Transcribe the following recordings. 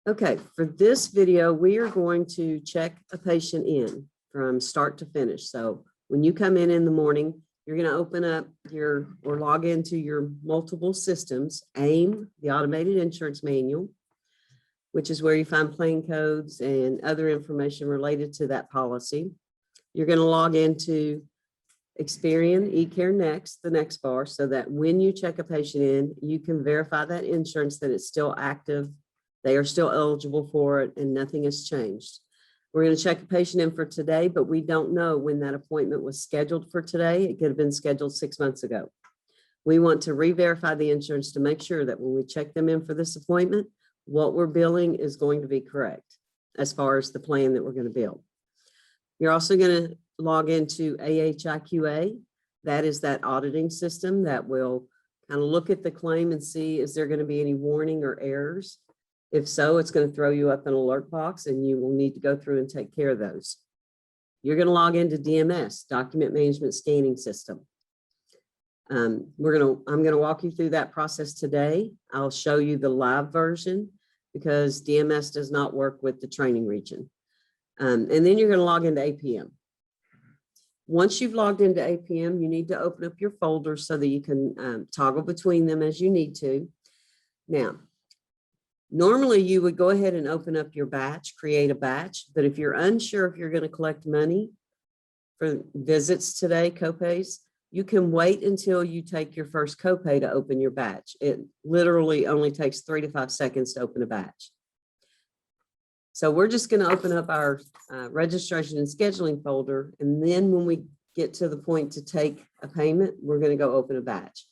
Okay, for this video, we are going to check a patient in from start to finish. So when you come in the morning, you're going to open up or log into your multiple systems, AIM, the Automated Insurance Manual, which is where you find plain codes and other information related to that policy. You're going to log into Experian, eCare Next, the next bar, so that when you check a patient in, you can verify that insurance, that it's still active, they are still eligible for it, and nothing has changed. We're going to check a patient in for today, but we don't know when that appointment was scheduled for today. It could have been scheduled 6 months ago. We want to re-verify the insurance to make sure that when we check them in for this appointment, what we're billing is going to be correct as far as the plan that we're going to bill. You're also going to log into AHIQA. That is that auditing system that will kind of look at the claim and see, is there going to be any warning or errors? If so, it's going to throw you up an alert box and you will need to go through and take care of those. You're going to log into DMS, Document Management Scanning System. I'm going to walk you through that process today. I'll show you the live version because DMS does not work with the training region. And then you're going to log into APM. Once you've logged into APM, you need to open up your folders so that you can toggle between them as you need to. Now, normally you would go ahead and open up your batch, create a batch, but if you're unsure if you're going to collect money for visits today, copays, you can wait until you take your first copay to open your batch. It literally only takes 3 to 5 seconds to open a batch. So we're just going to open up our registration and scheduling folder. And then when we get to the point to take a payment, we're going to go open a batch.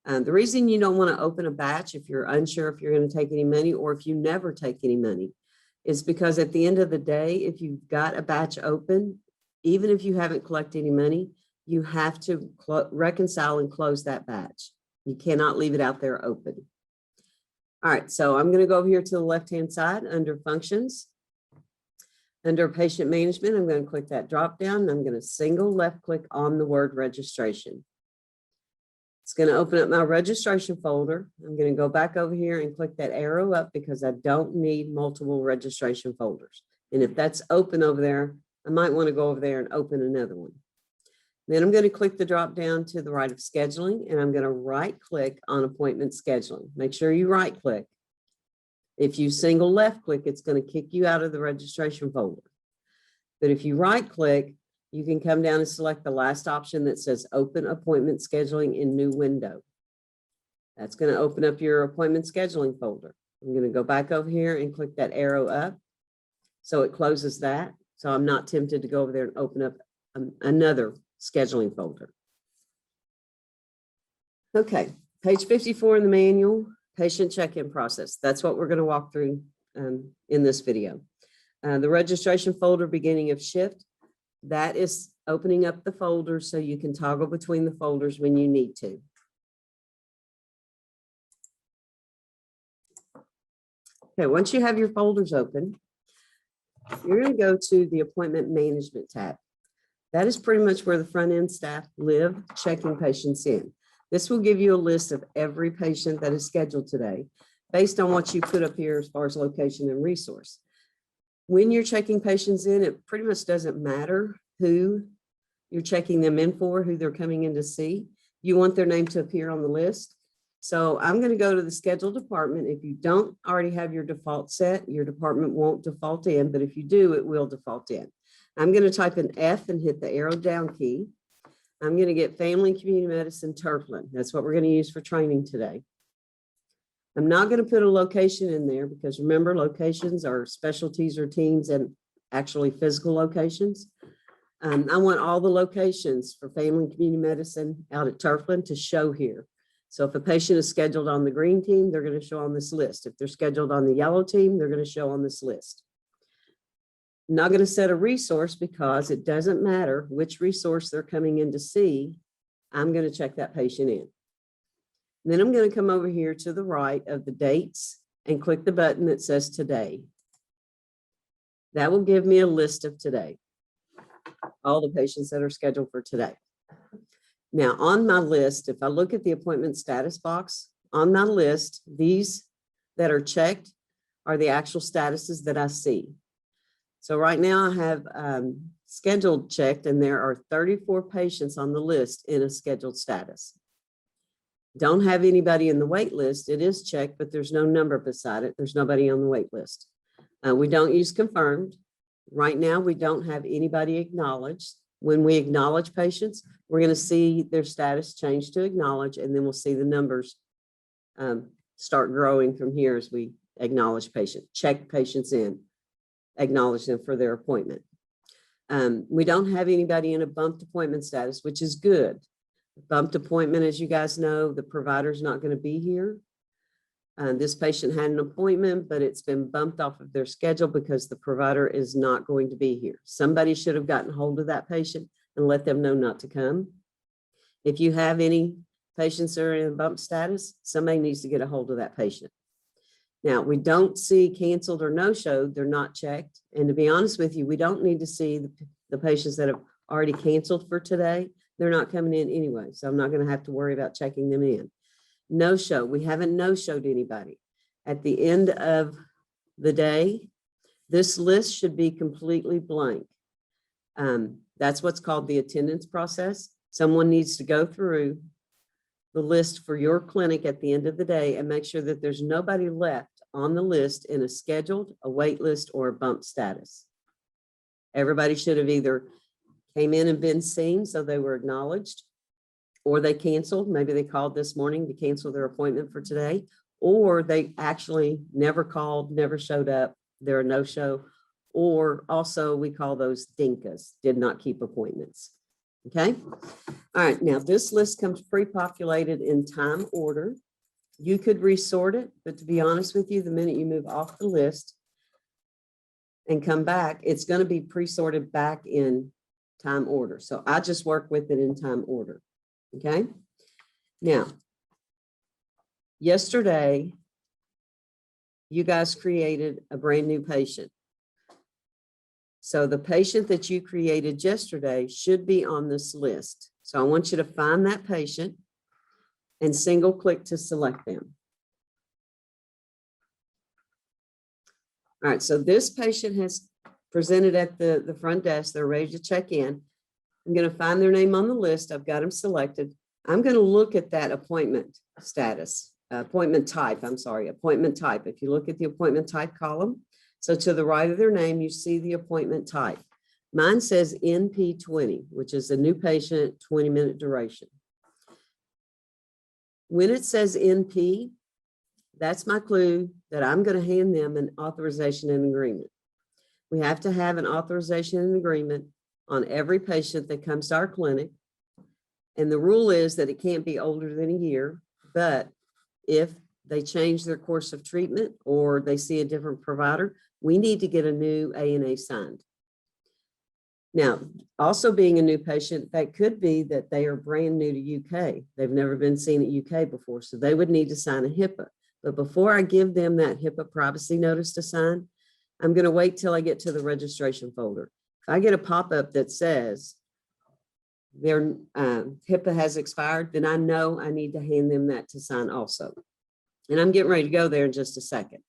The reason you don't want to open a batch if you're unsure if you're going to take any money or if you never take any money is because at the end of the day, if you've got a batch open, even if you haven't collected any money, you have to reconcile and close that batch. You cannot leave it out there open. All right, so I'm going to go over here to the left-hand side under functions. Under patient management, I'm going to click that drop down and I'm going to single left click on the word registration. It's going to open up my registration folder. I'm going to go back over here and click that arrow up because I don't need multiple registration folders. And if that's open over there, I might want to go over there and open another one. Then I'm going to click the drop down to the right of scheduling and I'm going to right click on appointment scheduling. Make sure you right click. If you single left click, it's going to kick you out of the registration folder. But if you right click, you can come down and select the last option that says open appointment scheduling in new window. That's going to open up your appointment scheduling folder. I'm going to go back over here and click that arrow up. So it closes that. So I'm not tempted to go over there and open up another scheduling folder. Okay, page 54 in the manual, patient check-in process. That's what we're going to walk through in this video. The registration folder beginning of shift, that is opening up the folders so you can toggle between the folders when you need to. Okay, once you have your folders open, you're going to go to the appointment management tab. That is pretty much where the front end staff live checking patients in. This will give you a list of every patient that is scheduled today based on what you put up here as far as location and resource. When you're checking patients in, it pretty much doesn't matter who you're checking them in for, who they're coming in to see. You want their name to appear on the list. So I'm going to go to the schedule department. If you don't already have your default set, your department won't default in, but if you do, it will default in. I'm going to type an F and hit the arrow down key. I'm going to get Family and Community Medicine Turfland. That's what we're going to use for training today. I'm not going to put a location in there because remember, locations are specialties or teams and actually physical locations. I want all the locations for Family and Community Medicine out at Turfland to show here. So if a patient is scheduled on the green team, they're going to show on this list. If they're scheduled on the yellow team, they're going to show on this list. I'm not going to set a resource because it doesn't matter which resource they're coming in to see. I'm going to check that patient in. And then I'm going to come over here to the right of the dates and click the button that says today. That will give me a list of today, all the patients that are scheduled for today. Now on my list, if I look at the appointment status box on my list, these that are checked are the actual statuses that I see. So right now I have scheduled checked, and there are 34 patients on the list in a scheduled status. Don't have anybody in the wait list. It is checked, but there's no number beside it. There's nobody on the wait list. We don't use confirmed. Right now, we don't have anybody acknowledged. When we acknowledge patients, we're going to see their status change to acknowledge, and then we'll see the numbers start growing from here as we acknowledge patients, check patients in, acknowledge them for their appointment. We don't have anybody in a bumped appointment status, which is good. Bumped appointment, as you guys know, the provider's not going to be here. This patient had an appointment, but it's been bumped off of their schedule because the provider is not going to be here. Somebody should have gotten hold of that patient and let them know not to come. If you have any patients that are in a bump status, somebody needs to get a hold of that patient. Now, we don't see canceled or no-showed. They're not checked. And to be honest with you, we don't need to see the patients that have already canceled for today. They're not coming in anyway, so I'm not going to have to worry about checking them in. No-show, we haven't no-showed anybody. At the end of the day, this list should be completely blank. That's what's called the attendance process. Someone needs to go through the list for your clinic at the end of the day and make sure that there's nobody left on the list in a scheduled, a wait list, or a bump status. Everybody should have either came in and been seen, so they were acknowledged, or they canceled. Maybe they called this morning to cancel their appointment for today, or they actually never called, never showed up. They're a no-show, or also we call those DINKAs, did not keep appointments. Okay. All right. Now this list comes pre-populated in time order. You could resort it, but to be honest with you, the minute you move off the list and come back, it's going to be pre-sorted back in time order. So I just work with it in time order. Okay. Now, yesterday, you guys created a brand new patient. So the patient that you created yesterday should be on this list. So I want you to find that patient and single click to select them. All right, so this patient has presented at the front desk. They're ready to check in. I'm going to find their name on the list. I've got them selected. I'm going to look at that appointment status, appointment type. If you look at the appointment type column, so to the right of their name, you see the appointment type. Mine says NP20, which is a new patient, 20-minute duration. When it says NP, that's my clue that I'm going to hand them an authorization and agreement. We have to have an authorization and agreement on every patient that comes to our clinic. And the rule is that it can't be older than a year, but if they change their course of treatment or they see a different provider, we need to get a new ANA signed. Now, also being a new patient, that could be that they are brand new to UK. They've never been seen at UK before, so they would need to sign a Hipaa. But before I give them that Hipaa privacy notice to sign, I'm going to wait till I get to the registration folder. If I get a pop-up that says their Hipaa has expired, then I know I need to hand them that to sign also. And I'm getting ready to go there in just a second.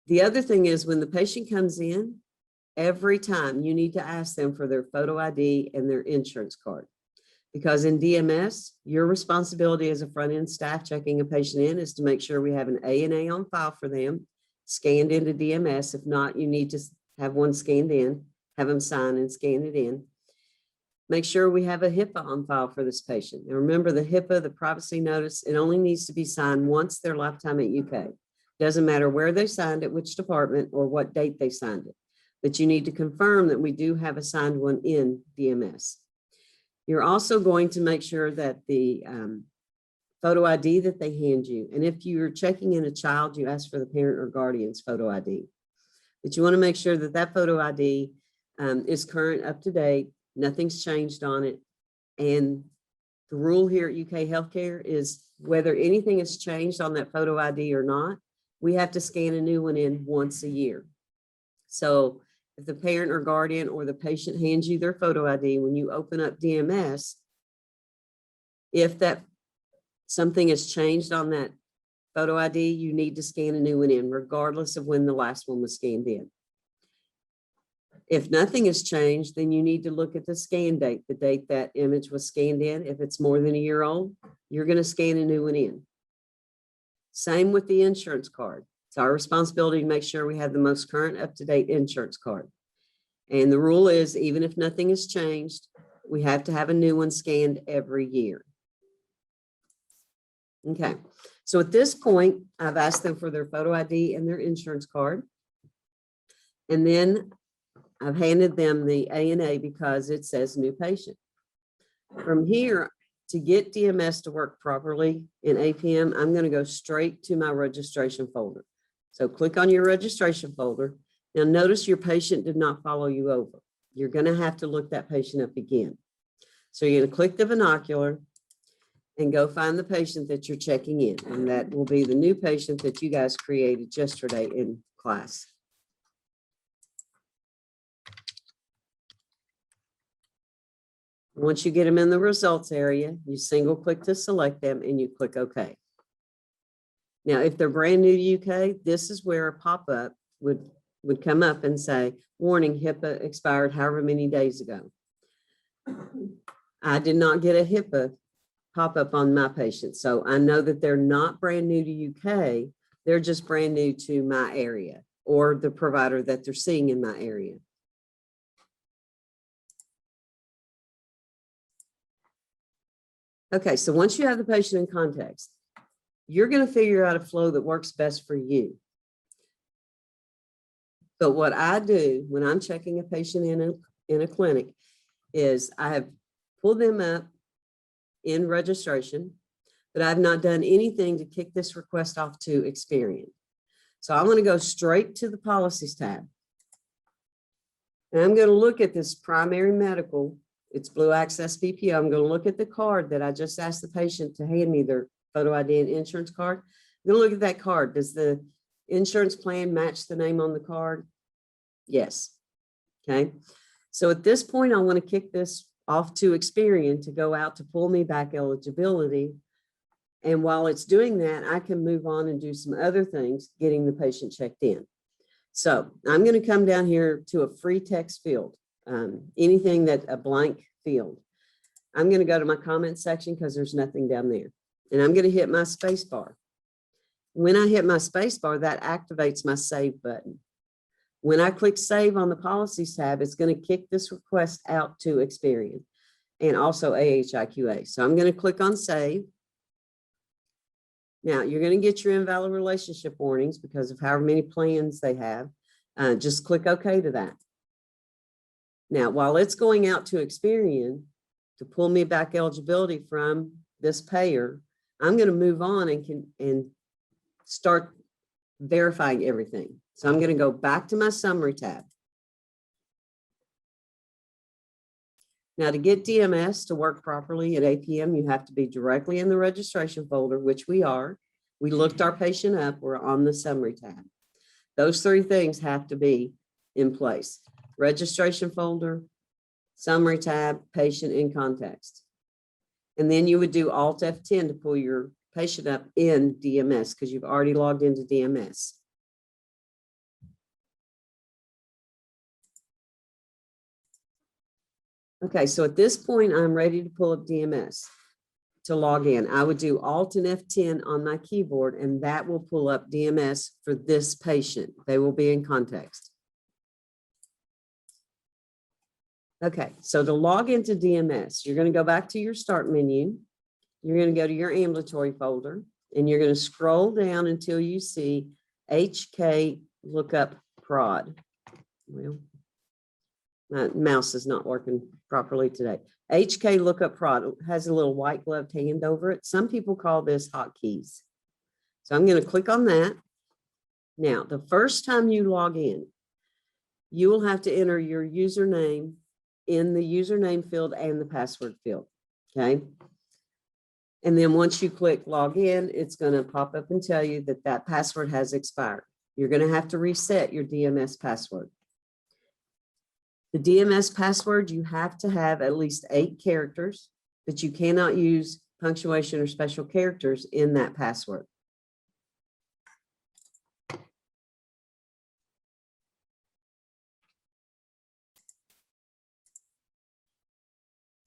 The other thing is when the patient comes in, every time you need to ask them for their photo ID and their insurance card. Because in DMS, your responsibility as a front-end staff checking a patient in is to make sure we have an ANA on file for them, scanned into DMS. If not, you need to have one scanned in, have them sign and scan it in. Make sure we have a Hipaa on file for this patient. And remember the Hipaa, the privacy notice, it only needs to be signed once their lifetime at UK. Doesn't matter where they signed it, which department, or what date they signed it. But you need to confirm that we do have a signed one in DMS. You're also going to make sure that the photo ID that they hand you, and if you're checking in a child, you ask for the parent or guardian's photo ID. But you want to make sure that that photo ID is current, up to date, nothing's changed on it. And the rule here at UK Healthcare is whether anything has changed on that photo ID or not, we have to scan a new one in once a year. So if the parent or guardian or the patient hands you their photo ID, when you open up DMS, if that something has changed on that photo ID, you need to scan a new one in, regardless of when the last one was scanned in. If nothing has changed, then you need to look at the scan date, the date that image was scanned in. If it's more than a year old, you're going to scan a new one in. Same with the insurance card. It's our responsibility to make sure we have the most current up-to-date insurance card. And the rule is, even if nothing has changed, we have to have a new one scanned every year. Okay, so at this point, I've asked them for their photo ID and their insurance card. And then I've handed them the ANA because it says new patient. From here, to get DMS to work properly in APM, I'm going to go straight to my registration folder. So click on your registration folder. Now notice your patient did not follow you over. You're going to have to look that patient up again. So you're going to click the binocular and go find the patient that you're checking in. And that will be the new patient that you guys created yesterday in class. Once you get them in the results area, you single click to select them and you click OK. Now, if they're brand new to UK, this is where a pop-up would come up and say, warning, Hipaa expired however many days ago. I did not get a Hipaa pop-up on my patient, so I know that they're not brand new to UK. They're just brand new to my area or the provider that they're seeing in my area. Okay, so once you have the patient in context, you're going to figure out a flow that works best for you. But what I do when I'm checking a patient in a clinic is I have pulled them up in registration, but I've not done anything to kick this request off to Experian. So I'm going to go straight to the Policies tab. And I'm going to look at this primary medical. It's Blue Access BPO. I'm going to look at the card that I just asked the patient to hand me their photo ID and insurance card. I'm going to look at that card. Does the insurance plan match the name on the card? Yes. Okay. So at this point, I want to kick this off to Experian to go out to pull me back eligibility. And while it's doing that, I can move on and do some other things, getting the patient checked in. So I'm going to come down here to a free text field, anything that a blank field. I'm going to go to my comment section because there's nothing down there. And I'm going to hit my space bar. When I hit my space bar, that activates my save button. When I click save on the Policies tab, it's going to kick this request out to Experian and also AHIQA. So I'm going to click on save. Now you're going to get your invalid relationship warnings because of however many plans they have. Just click OK to that. Now, while it's going out to Experian to pull me back eligibility from this payer, I'm going to move on and start verifying everything. So I'm going to go back to my summary tab. Now, to get DMS to work properly at APM, you have to be directly in the registration folder, which we are. We looked our patient up. We're on the summary tab. Those three things have to be in place: registration folder, summary tab, patient in context. And then you would do Alt F10 to pull your patient up in DMS because you've already logged into DMS. Okay, so at this point, I'm ready to pull up DMS to log in. I would do Alt and F10 on my keyboard, and that will pull up DMS for this patient. They will be in context. Okay, so to log into DMS, you're going to go back to your start menu. You're going to go to your ambulatory folder, and you're going to scroll down until you see HK Lookup Prod. Well, my mouse is not working properly today. HK Lookup Prod has a little white gloved hand over it. Some people call this hotkeys. So I'm going to click on that. Now, the first time you log in, you will have to enter your username in the username field and the password field. Okay. And then once you click log in, it's going to pop up and tell you that that password has expired. You're going to have to reset your DMS password. The DMS password, you have to have at least 8 characters, but you cannot use punctuation or special characters in that password.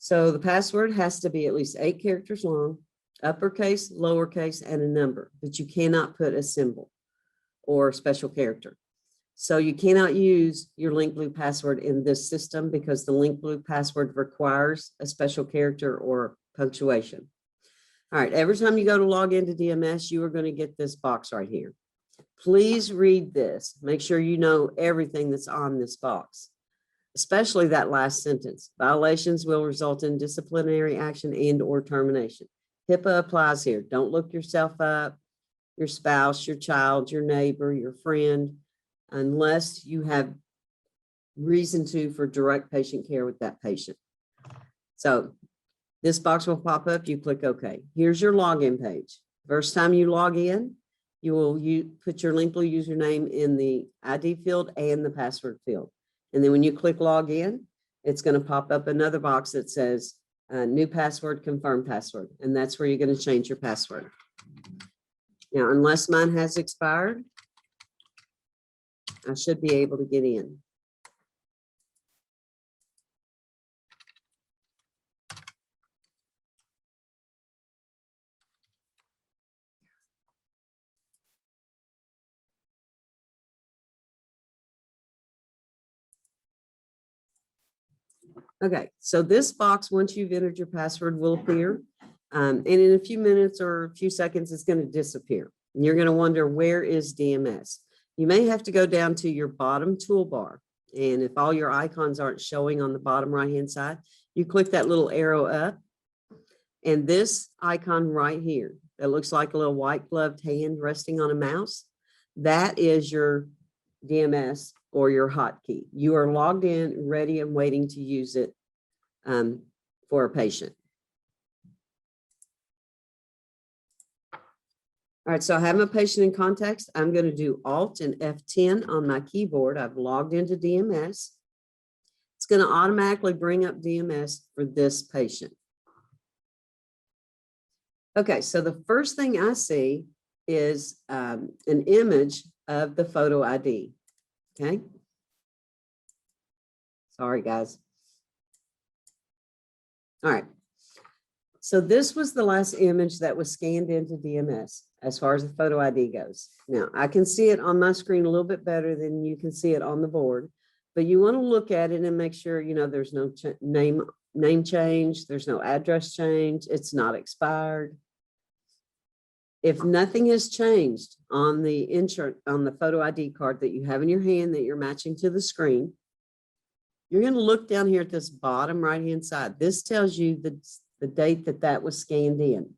So the password has to be at least 8 characters long, uppercase, lowercase, and a number, but you cannot put a symbol or special character. So you cannot use your link blue password in this system because the link blue password requires a special character or punctuation. All right, every time you go to log into DMS, you are going to get this box right here. Please read this. Make sure you know everything that's on this box, especially that last sentence. Violations will result in disciplinary action and or termination. Hipaa applies here. Don't look yourself up, your spouse, your child, your neighbor, your friend, unless you have reason to for direct patient care with that patient. So this box will pop up, you click OK. Here's your login page. First time you log in, you will put your link blue username in the ID field and the password field. And then when you click log in, it's going to pop up another box that says new password, confirm password. And that's where you're going to change your password. Now, unless mine has expired, I should be able to get in. Okay, so this box, once you've entered your password, will appear. And in a few minutes or a few seconds, it's going to disappear. And you're going to wonder, where is DMS? You may have to go down to your bottom toolbar. And if all your icons aren't showing on the bottom right-hand side, you click that little arrow up. And this icon right here, that looks like a little white gloved hand resting on a mouse, that is your DMS or your hotkey. You are logged in, ready and waiting to use it for a patient. All right, so I have a patient in context. I'm going to do Alt and F10 on my keyboard. I've logged into DMS. It's going to automatically bring up DMS for this patient. Okay, so the first thing I see is an image of the photo ID. Okay. Sorry, guys. All right. So this was the last image that was scanned into DMS as far as the photo ID goes. Now, I can see it on my screen a little bit better than you can see it on the board, but you want to look at it and make sure, you know, there's no name change, there's no address change, it's not expired. If nothing has changed on the photo ID card that you have in your hand that you're matching to the screen, you're going to look down here at this bottom right-hand side. This tells you the date that was scanned in.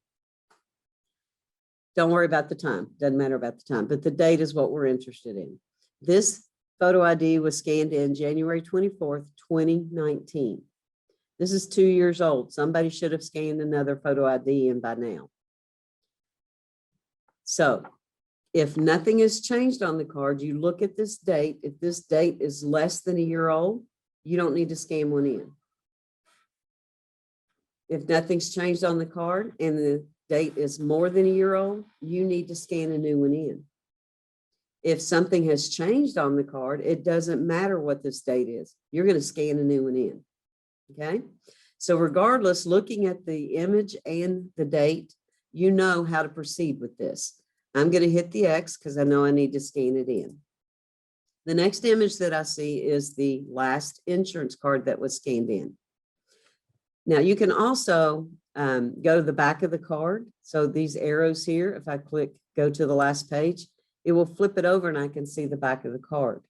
Don't worry about the time. Doesn't matter about the time, but the date is what we're interested in. This photo ID was scanned in January 24th, 2019. This is 2 years old. Somebody should have scanned another photo ID in by now. So if nothing has changed on the card, you look at this date. If this date is less than a year old, you don't need to scan one in. If nothing's changed on the card and the date is more than a year old, you need to scan a new one in. If something has changed on the card, it doesn't matter what this date is. You're going to scan a new one in. Okay. So regardless, looking at the image and the date, you know how to proceed with this. I'm going to hit the X because I know I need to scan it in. The next image that I see is the last insurance card that was scanned in. Now you can also go to the back of the card. So these arrows here, if I click go to the last page, it will flip it over and I can see the back of the card.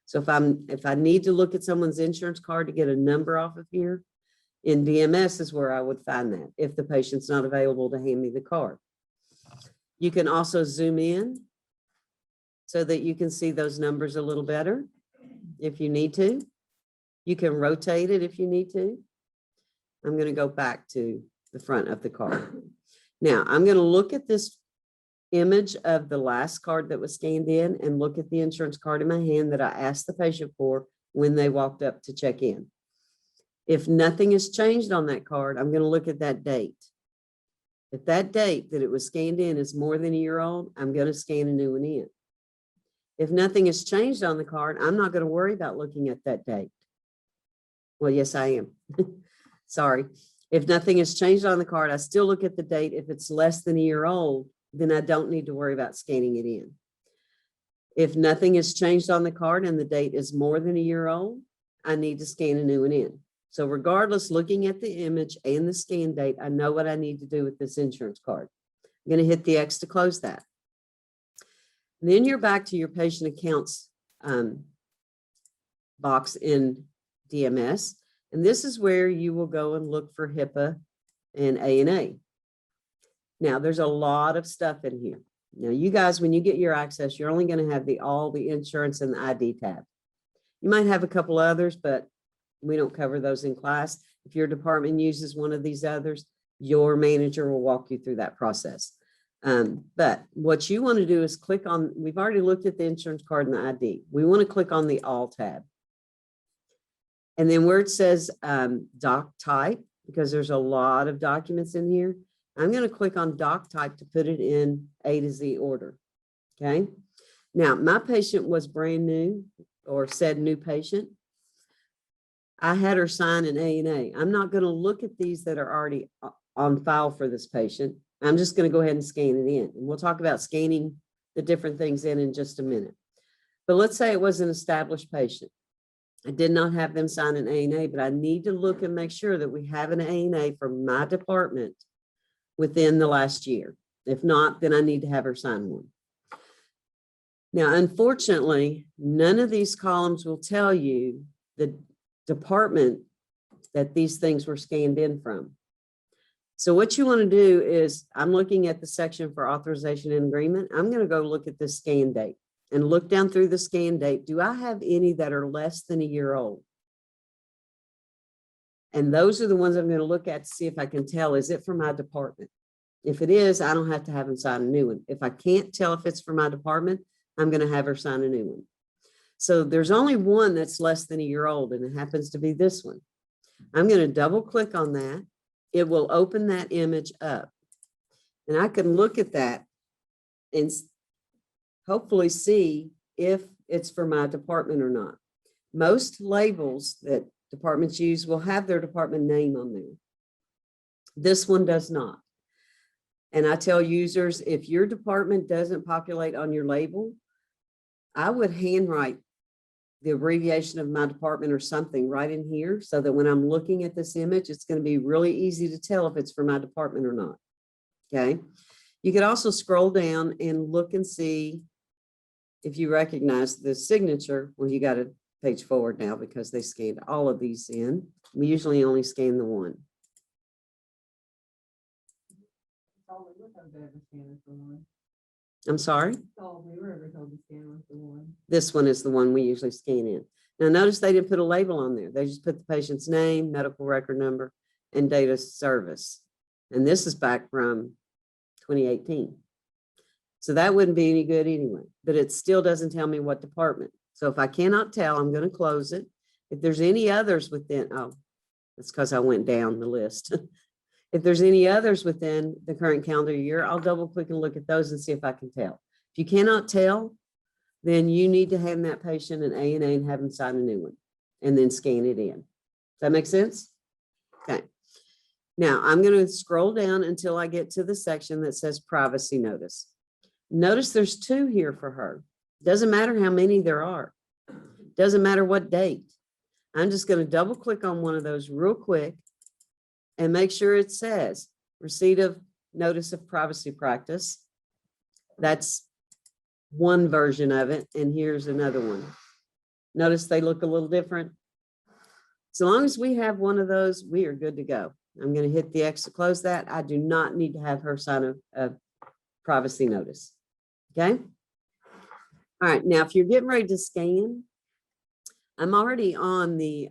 So if I need to look at someone's insurance card to get a number off of here, in DMS is where I would find that if the patient's not available to hand me the card. You can also zoom in so that you can see those numbers a little better if you need to. You can rotate it if you need to. I'm going to go back to the front of the card. Now I'm going to look at this image of the last card that was scanned in and look at the insurance card in my hand that I asked the patient for when they walked up to check in. If nothing has changed on that card, I'm going to look at that date. If that date that it was scanned in is more than a year old, I'm going to scan a new one in. If nothing has changed on the card, I'm not going to worry about looking at that date. Well, yes, I am. sorry. If nothing has changed on the card, I still look at the date. If it's less than a year old, then I don't need to worry about scanning it in. If nothing has changed on the card and the date is more than a year old, I need to scan a new one in. So regardless, looking at the image and the scan date, I know what I need to do with this insurance card. I'm going to hit the X to close that. And then you're back to your patient accounts box in DMS. And this is where you will go and look for Hipaa and A&A. Now, there's a lot of stuff in here. Now, you guys, when you get your access, you're only going to have all the insurance and the ID tab. You might have a couple others, but we don't cover those in class. If your department uses one of these others, your manager will walk you through that process. But what you want to do is click on, we've already looked at the insurance card and the ID. We want to click on the All tab. And then where it says doc type, because there's a lot of documents in here, I'm going to click on doc type to put it in A to Z order. Okay. Now, my patient was brand new or said new patient. I had her sign an A&A. I'm not going to look at these that are already on file for this patient. I'm just going to go ahead and scan it in. And we'll talk about scanning the different things in just a minute. But let's say it was an established patient. I did not have them sign an A&A, but I need to look and make sure that we have an A&A from my department within the last year. If not, then I need to have her sign one. Now, unfortunately, none of these columns will tell you the department that these things were scanned in from. So what you want to do is, I'm looking at the section for authorization and agreement. I'm going to go look at the scan date and look down through the scan date. Do I have any that are less than a year old? And those are the ones I'm going to look at to see if I can tell, is it for my department? If it is, I don't have to have them sign a new one. If I can't tell if it's for my department, I'm going to have her sign a new one. So there's only one that's less than a year old, and it happens to be this one. I'm going to double click on that. It will open that image up. And I can look at that and hopefully see if it's for my department or not. Most labels that departments use will have their department name on there. This one does not. And I tell users, if your department doesn't populate on your label, I would handwrite the abbreviation of my department or something right in here, so that when I'm looking at this image, it's going to be really easy to tell if it's for my department or not. Okay. You could also scroll down and look and see if you recognize the signature. Well, you got a page forward now because they scanned all of these in. We usually only scan the one. I'm sorry? This one is the one we usually scan in. Now, notice they didn't put a label on there. They just put the patient's name, medical record number, and date of service. And this is back from 2018. So that wouldn't be any good anyway, but it still doesn't tell me what department. So if I cannot tell, I'm going to close it. If there's any others within, oh, that's because I went down the list. If there's any others within the current calendar year, I'll double click and look at those and see if I can tell. If you cannot tell, then you need to hand that patient an A&A and have them sign a new one and then scan it in. Does that make sense? Okay. Now I'm going to scroll down until I get to the section that says privacy notice. Notice there's two here for her. Doesn't matter how many there are. Doesn't matter what date. I'm just going to double click on one of those real quick and make sure it says receipt of notice of privacy practice. That's one version of it. And here's another one. Notice they look a little different. So long as we have one of those, we are good to go. I'm going to hit the X to close that. I do not need to have her sign a privacy notice. Okay. All right. Now, if you're getting ready to scan, I'm already on the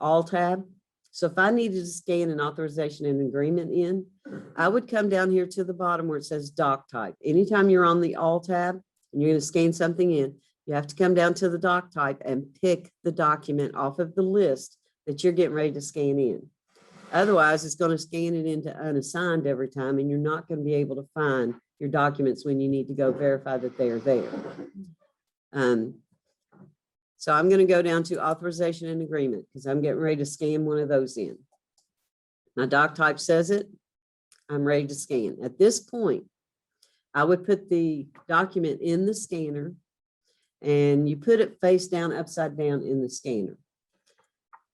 All tab. So if I needed to scan an authorization and agreement in, I would come down here to the bottom where it says doc type. Anytime you're on the All tab and you're going to scan something in, you have to come down to the doc type and pick the document off of the list that you're getting ready to scan in. Otherwise, it's going to scan it into unassigned every time, and you're not going to be able to find your documents when you need to go verify that they are there. So I'm going to go down to authorization and agreement because I'm getting ready to scan one of those in. My doc type says it. I'm ready to scan. At this point, I would put the document in the scanner, and you put it face down, upside down in the scanner.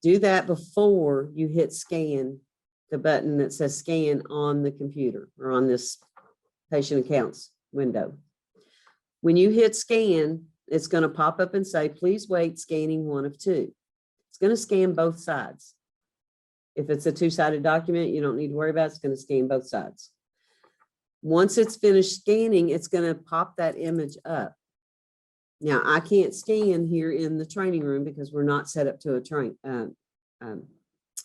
Do that before you hit scan, the button that says scan on the computer or on this patient accounts window. When you hit scan, it's going to pop up and say, please wait, scanning 1 of 2. It's going to scan both sides. If it's a 2-sided document, you don't need to worry about it. It's going to scan both sides. Once it's finished scanning, it's going to pop that image up. Now, I can't scan here in the training room because we're not set up to a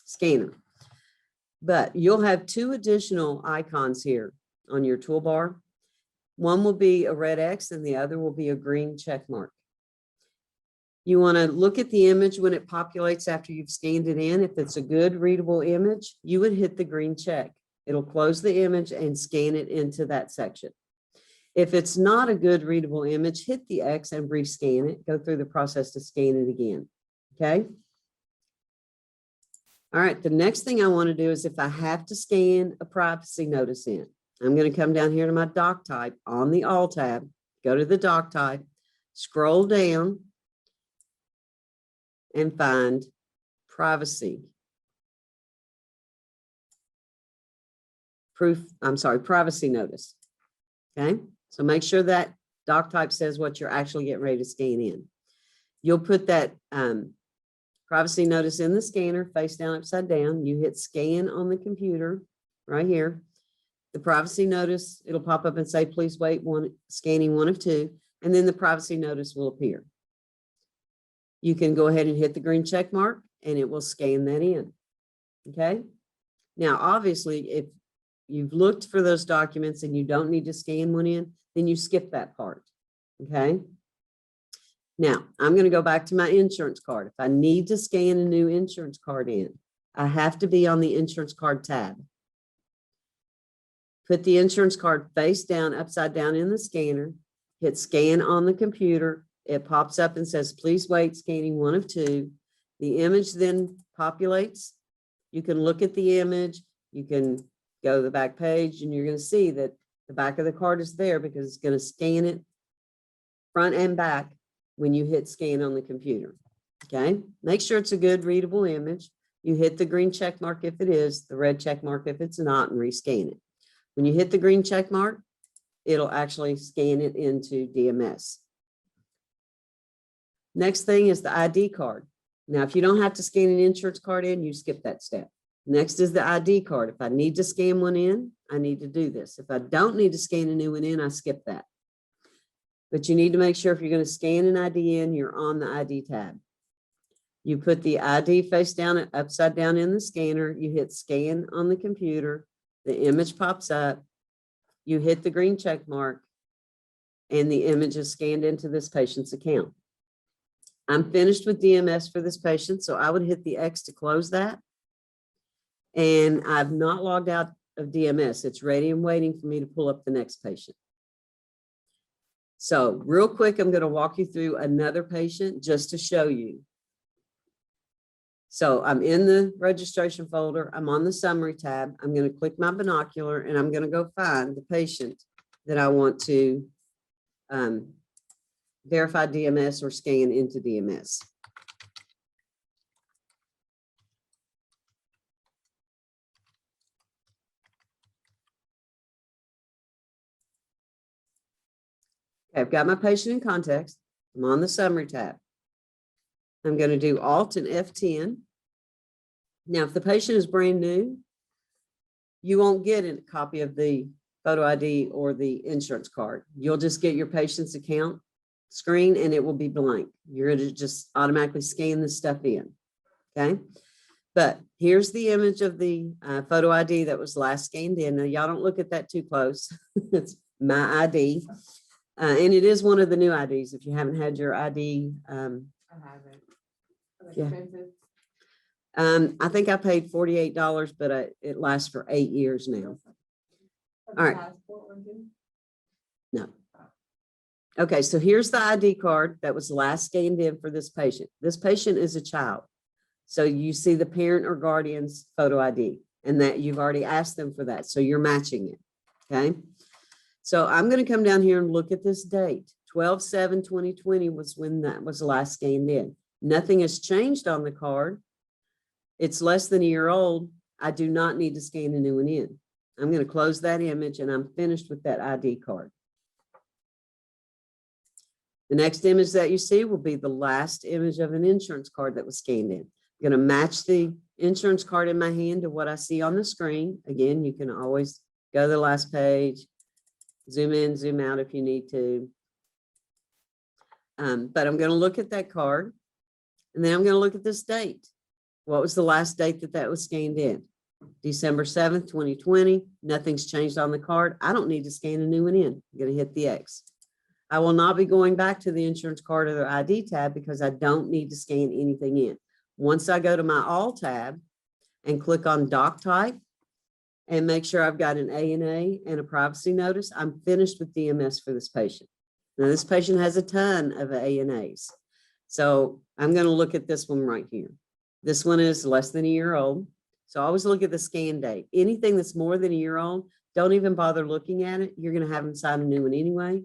scanner. But you'll have 2 additional icons here on your toolbar. One will be a red X and the other will be a green check mark. You want to look at the image when it populates after you've scanned it in. If it's a good readable image, you would hit the green check. It'll close the image and scan it into that section. If it's not a good readable image, hit the X and rescan it. Go through the process to scan it again. Okay. All right. The next thing I want to do is if I have to scan a privacy notice in, I'm going to come down here to my doc type on the All tab, go to the doc type, scroll down, and find privacy. Privacy notice. Okay, so make sure that doc type says what you're actually getting ready to scan in. You'll put that privacy notice in the scanner, face down, upside down. You hit scan on the computer right here. The privacy notice, it'll pop up and say, please wait, scanning 1 of 2, and then the privacy notice will appear. You can go ahead and hit the green check mark and it will scan that in. Okay. Now, obviously, if you've looked for those documents and you don't need to scan one in, then you skip that part. Okay. Now, I'm going to go back to my insurance card. If I need to scan a new insurance card in, I have to be on the insurance card tab. Put the insurance card face down, upside down in the scanner, hit scan on the computer. It pops up and says, please wait, scanning 1 of 2. The image then populates. You can look at the image. You can go to the back page and you're going to see that the back of the card is there because it's going to scan it front and back when you hit scan on the computer. Okay. Make sure it's a good readable image. You hit the green check mark if it is, the red check mark if it's not, and rescan it. When you hit the green check mark, it'll actually scan it into DMS. Next thing is the ID card. Now, if you don't have to scan an insurance card in, you skip that step. Next is the ID card. If I need to scan one in, I need to do this. If I don't need to scan a new one in, I skip that. But you need to make sure if you're going to scan an ID in, you're on the ID tab. You put the ID face down, upside down in the scanner. You hit scan on the computer. The image pops up. You hit the green check mark, and the image is scanned into this patient's account. I'm finished with DMS for this patient, so I would hit the X to close that. And I've not logged out of DMS. It's ready and waiting for me to pull up the next patient. So real quick, I'm going to walk you through another patient just to show you. So I'm in the registration folder. I'm on the summary tab. I'm going to click my binocular and I'm going to go find the patient that I want to verify DMS or scan into DMS. Okay, I've got my patient in context. I'm on the summary tab. I'm going to do Alt and F10. Now, if the patient is brand new, you won't get a copy of the photo ID or the insurance card. You'll just get your patient's account screen and it will be blank. You're going to just automatically scan this stuff in. Okay. But here's the image of the photo ID that was last scanned in. Now, y'all don't look at that too close. It's my ID. And it is one of the new IDs. If you haven't had your ID, I haven't. Yeah. Expensive. I think I paid $48, but it lasts for 8 years now. All right. No. Okay, so here's the ID card that was last scanned in for this patient. This patient is a child. So you see the parent or guardian's photo ID. and that you've already asked them for that. So you're matching it. Okay. So I'm going to come down here and look at this date. 12/7/2020 was when that was last scanned in. Nothing has changed on the card. It's less than a year old. I do not need to scan a new one in. I'm going to close that image and I'm finished with that ID card. The next image that you see will be the last image of an insurance card that was scanned in. I'm going to match the insurance card in my hand to what I see on the screen. Again, you can always go to the last page, zoom in, zoom out if you need to. But I'm going to look at that card, and then I'm going to look at this date. What was the last date that that was scanned in? December 7th, 2020. Nothing's changed on the card. I don't need to scan a new one in. I'm going to hit the X. I will not be going back to the insurance card or the ID tab because I don't need to scan anything in. Once I go to my All tab and click on Doc Type and make sure I've got an ANA and a privacy notice, I'm finished with DMS for this patient. Now, this patient has a ton of ANAs. So I'm going to look at this one right here. This one is less than a year old. So I always look at the scan date. Anything that's more than a year old, don't even bother looking at it. You're going to have them sign a new one anyway.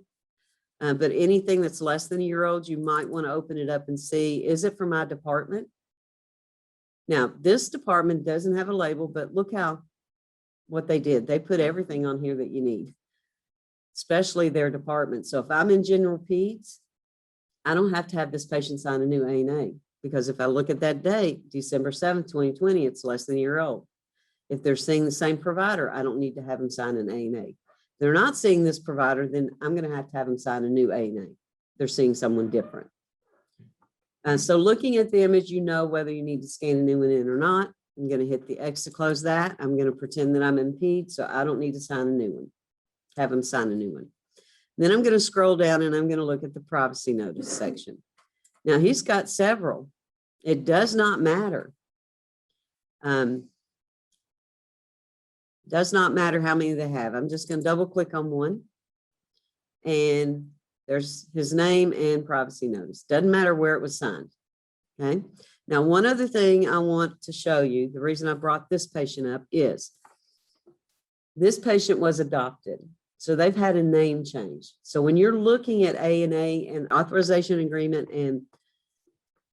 But anything that's less than a year old, you might want to open it up and see, is it for my department? Now, this department doesn't have a label, but look what they did. They put everything on here that you need, especially their department. So if I'm in general peds, I don't have to have this patient sign a new ANA because if I look at that date, December 7th, 2020, it's less than a year old. If they're seeing the same provider, I don't need to have them sign an ANA. If they're not seeing this provider, then I'm going to have them sign a new ANA. They're seeing someone different. So looking at the image, you know whether you need to scan a new one in or not. I'm going to hit the X to close that. I'm going to pretend that I'm in PED, so I don't need to sign a new one. Have them sign a new one. Then I'm going to scroll down and I'm going to look at the privacy notice section. Now he's got several. It does not matter. Does not matter how many they have. I'm just going to double click on one. And there's his name and privacy notice. Doesn't matter where it was signed. Okay. Now, one other thing I want to show you, the reason I brought this patient up is this patient was adopted. So they've had a name change. So when you're looking at ANA and authorization agreement and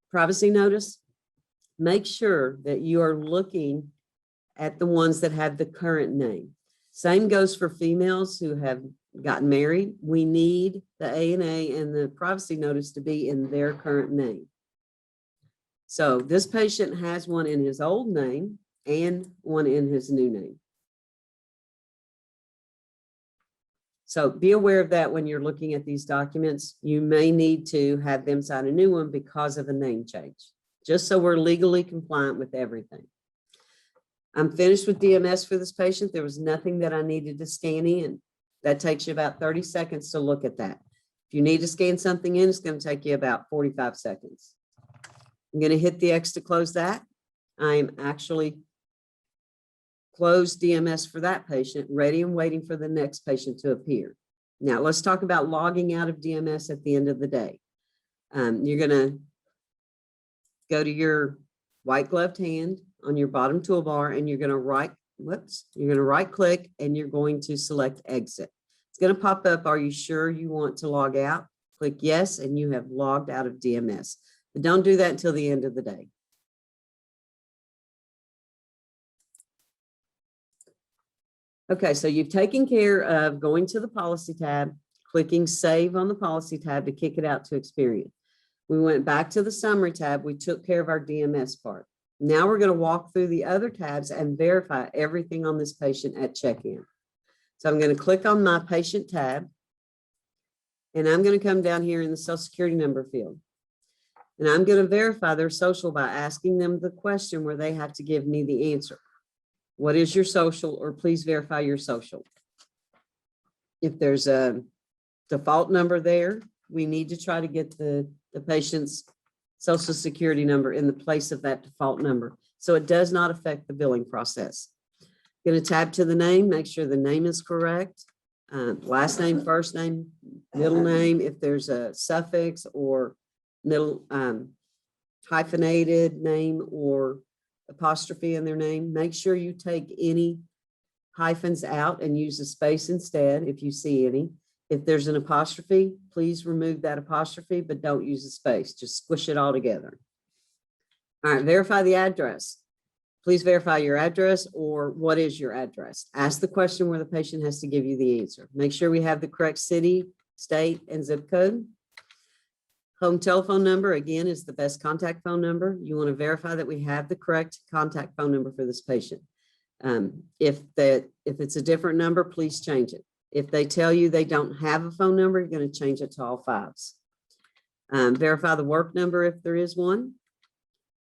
privacy notice, make sure that you are looking at the ones that have the current name. Same goes for females who have gotten married. We need the ANA and the privacy notice to be in their current name. So this patient has one in his old name and one in his new name. So be aware of that when you're looking at these documents. You may need to have them sign a new one because of a name change, just so we're legally compliant with everything. I'm finished with DMS for this patient. There was nothing that I needed to scan in. That takes you about 30 seconds to look at that. If you need to scan something in, it's going to take you about 45 seconds. I'm going to hit the X to close that. I'm actually closed DMS for that patient, ready and waiting for the next patient to appear. Now let's talk about logging out of DMS at the end of the day. You're going to go to your white gloved hand on your bottom toolbar and you're going to right click and you're going to select exit. It's going to pop up, are you sure you want to log out? Click yes, and you have logged out of DMS. But don't do that until the end of the day. Okay, so you've taken care of going to the policy tab, clicking save on the policy tab to kick it out to Experian. We went back to the summary tab. We took care of our DMS part. Now we're going to walk through the other tabs and verify everything on this patient at check-in. So I'm going to click on my patient tab, and I'm going to come down here in the Social Security number field. And I'm going to verify their social by asking them the question where they have to give me the answer. What is your social, or please verify your social. If there's a default number there, we need to try to get the patient's Social Security number in the place of that default number, so it does not affect the billing process. Going to tab to the name, make sure the name is correct. Last name, first name, middle name. If there's a suffix or middle hyphenated name or apostrophe in their name, make sure you take any hyphens out and use a space instead if you see any. If there's an apostrophe, please remove that apostrophe, but don't use a space. Just squish it all together. All right, verify the address. Please verify your address or what is your address. Ask the question where the patient has to give you the answer. Make sure we have the correct city, state, and zip code. Home telephone number, again, is the best contact phone number. You want to verify that we have the correct contact phone number for this patient. If it's a different number, please change it. If they tell you they don't have a phone number, you're going to change it to all 5s. Verify the work number if there is one.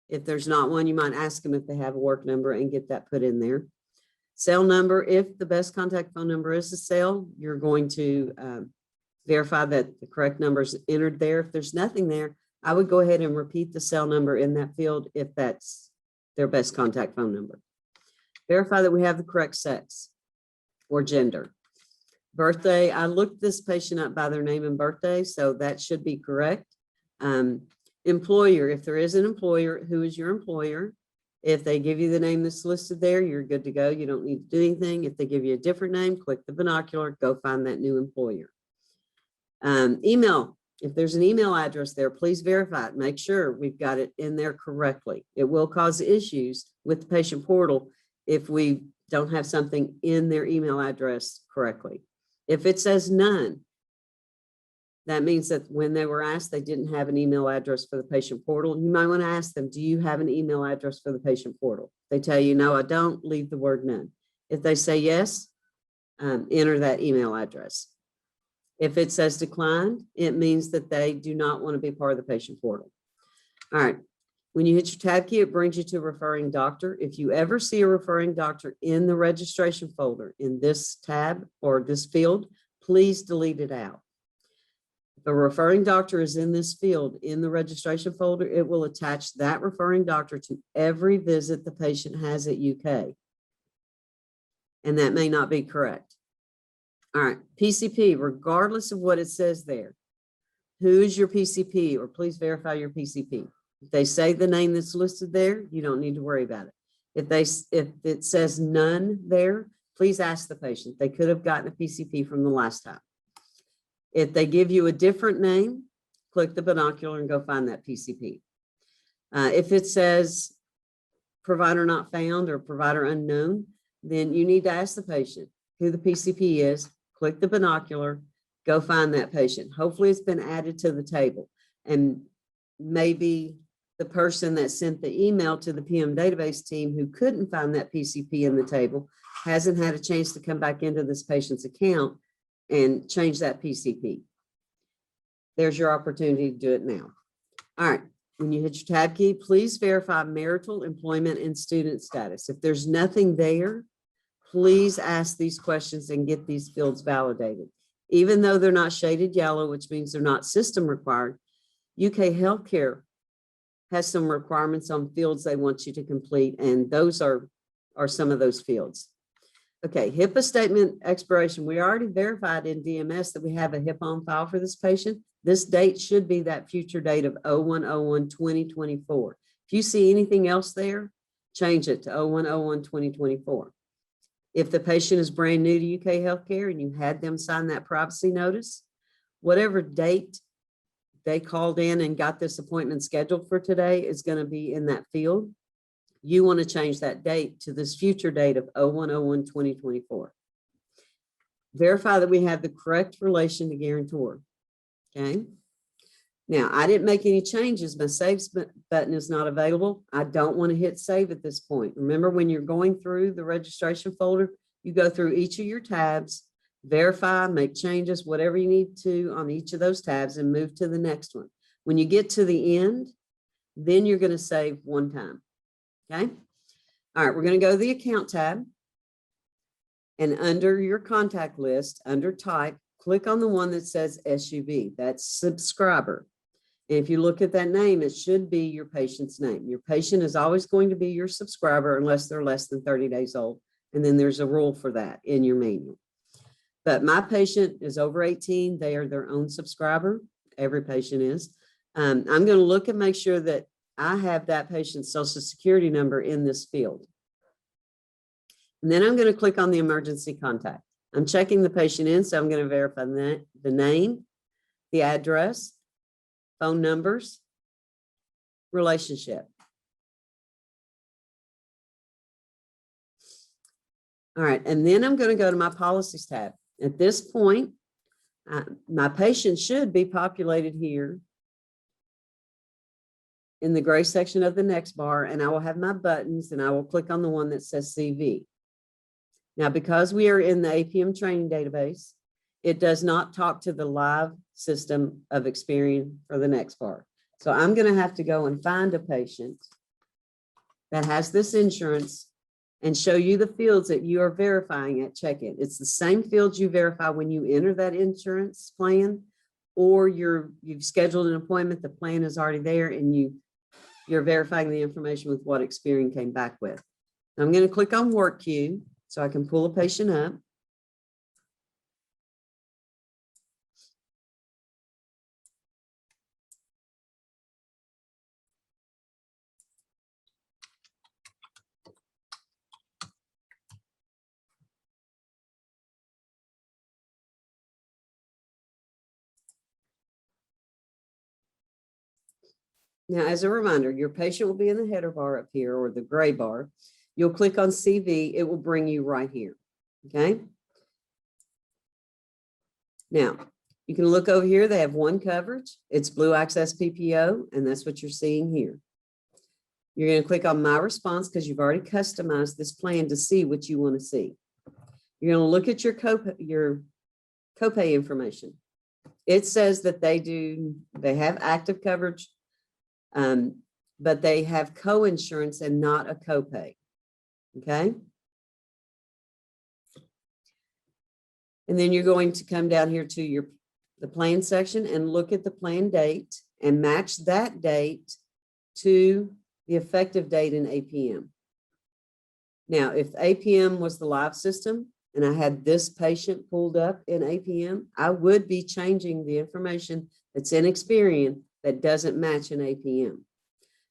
If there's not one, you might ask them if they have a work number and get that put in there. Cell number, if the best contact phone number is a cell, you're going to verify that the correct number is entered there. If there's nothing there, I would go ahead and repeat the cell number in that field if that's their best contact phone number. Verify that we have the correct sex or gender. Birthday, I looked this patient up by their name and birthday, so that should be correct. Employer, if there is an employer, who is your employer? If they give you the name that's listed there, you're good to go. You don't need to do anything. If they give you a different name, click the binocular, go find that new employer. Email, if there's an email address there, please verify it. Make sure we've got it in there correctly. It will cause issues with the patient portal if we don't have something in their email address correctly. If it says none, that means that when they were asked, they didn't have an email address for the patient portal. You might want to ask them, do you have an email address for the patient portal? If they tell you, no, I don't, leave the word none. If they say yes, enter that email address. If it says declined, it means that they do not want to be part of the patient portal. All right. When you hit your tab key, it brings you to a referring doctor. If you ever see a referring doctor in the registration folder in this tab or this field, please delete it out. If a referring doctor is in this field in the registration folder, it will attach that referring doctor to every visit the patient has at UK. And that may not be correct. All right, PCP, regardless of what it says there, who's your PCP, or please verify your PCP. If they say the name that's listed there, you don't need to worry about it. If it says none there, please ask the patient. They could have gotten a PCP from the last time. If they give you a different name, click the binocular and go find that PCP. If it says provider not found or provider unknown, then you need to ask the patient who the PCP is, click the binocular, go find that patient. Hopefully it's been added to the table, and maybe the person that sent the email to the PM database team who couldn't find that PCP in the table hasn't had a chance to come back into this patient's account and change that PCP. There's your opportunity to do it now. All right, when you hit your tab key, please verify marital, employment, and student status. If there's nothing there, please ask these questions and get these fields validated. Even though they're not shaded yellow, which means they're not system required, UK Healthcare has some requirements on fields they want you to complete, and those are some of those fields. Okay, Hipaa statement expiration. We already verified in DMS that we have a Hipaa on file for this patient. This date should be that future date of 01/01/2024. If you see anything else there, change it to 01/01/2024. If the patient is brand new to UK Healthcare and you had them sign that privacy notice, whatever date they called in and got this appointment scheduled for today is going to be in that field. You want to change that date to this future date of 01/01/2024. Verify that we have the correct relation to guarantor. Okay. Now, I didn't make any changes. My save button is not available. I don't want to hit save at this point. Remember, when you're going through the registration folder, you go through each of your tabs, verify, make changes, whatever you need to on each of those tabs, and move to the next one. When you get to the end, then you're going to save one time. Okay. All right, we're going to go to the account tab, and under your contact list, under type, click on the one that says SUV. That's subscriber. And if you look at that name, it should be your patient's name. Your patient is always going to be your subscriber unless they're less than 30 days old. And then there's a rule for that in your manual. But my patient is over 18. They are their own subscriber. Every patient is. I'm going to look and make sure that I have that patient's social security number in this field. And then I'm going to click on the emergency contact. I'm checking the patient in, so I'm going to verify the name, the address, phone numbers, relationship. All right, and then I'm going to go to my policies tab. At this point, my patient should be populated here in the gray section of the next bar, and I will have my buttons, and I will click on the one that says CV. Now, because we are in the APM training database, it does not talk to the live system of Experian for the next bar. So I'm going to have to go and find a patient that has this insurance and show you the fields that you are verifying at check-in. It's the same fields you verify when you enter that insurance plan, or you've scheduled an appointment, the plan is already there, and you're verifying the information with what Experian came back with. I'm going to click on work queue so I can pull a patient up. Now, as a reminder, your patient will be in the header bar up here, or the gray bar. You'll click on CV, it will bring you right here, okay? Now, you can look over here, they have one coverage. It's Blue Access PPO, and that's what you're seeing here. You're going to click on My Response because you've already customized this plan to see what you want to see. You're going to look at your copay information. It says that they have active coverage, but they have co-insurance and not a copay. Okay. And then you're going to come down here to the plan section and look at the plan date and match that date to the effective date in APM. Now, if APM was the live system and I had this patient pulled up in APM, I would be changing the information that's in Experian that doesn't match in APM.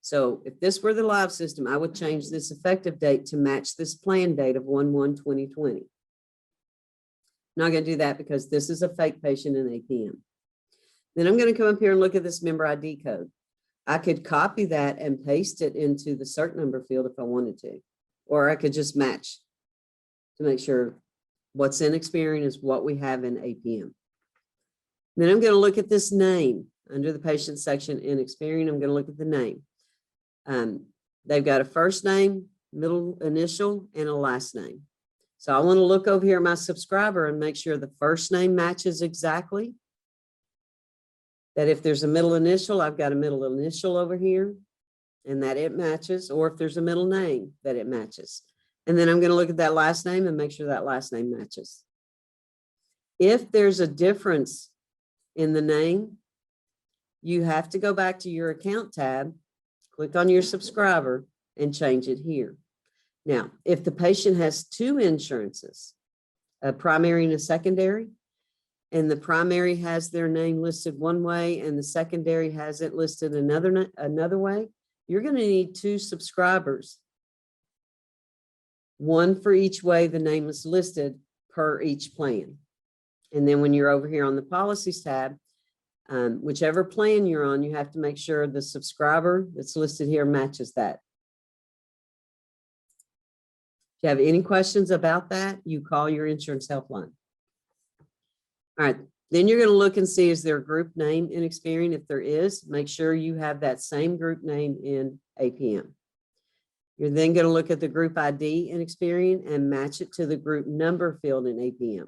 So if this were the live system, I would change this effective date to match this plan date of 1/1/2020. Not going to do that because this is a fake patient in APM. Then I'm going to come up here and look at this member ID code. I could copy that and paste it into the cert number field if I wanted to, or I could just match to make sure what's in Experian is what we have in APM. Then I'm going to look at this name under the patient section in Experian. I'm going to look at the name. They've got a first name, middle initial, and a last name. So I want to look over here at my subscriber and make sure the first name matches exactly. That if there's a middle initial, I've got a middle initial over here and that it matches, or if there's a middle name that it matches. And then I'm going to look at that last name and make sure that last name matches. If there's a difference in the name, you have to go back to your account tab, click on your subscriber and change it here. Now, if the patient has two insurances, a primary and a secondary, and the primary has their name listed one way and the secondary has it listed another way, you're going to need two subscribers, one for each way the name is listed per each plan. And then when you're over here on the policies tab, whichever plan you're on, you have to make sure the subscriber that's listed here matches that. If you have any questions about that, you call your insurance helpline. All right, then you're going to look and see, is there a group name in Experian? If there is, make sure you have that same group name in APM. You're then going to look at the group ID in Experian and match it to the group number field in APM.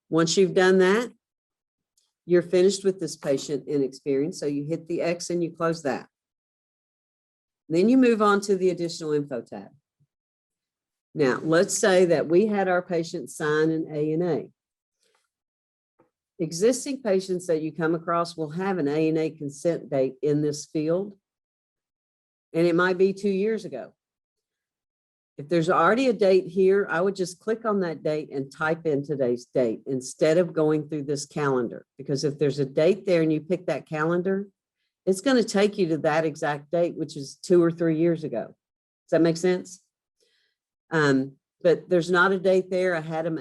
Once you've done that, you're finished with this patient in Experian. So you hit the X and you close that. Then you move on to the additional info tab. Now, let's say that we had our patient sign an ANA. Existing patients that you come across will have an ANA consent date in this field, and it might be 2 years ago. If there's already a date here, I would just click on that date and type in today's date instead of going through this calendar, because if there's a date there and you pick that calendar, it's going to take you to that exact date, which is 2 or 3 years ago. Does that make sense? But there's not a date there. I had them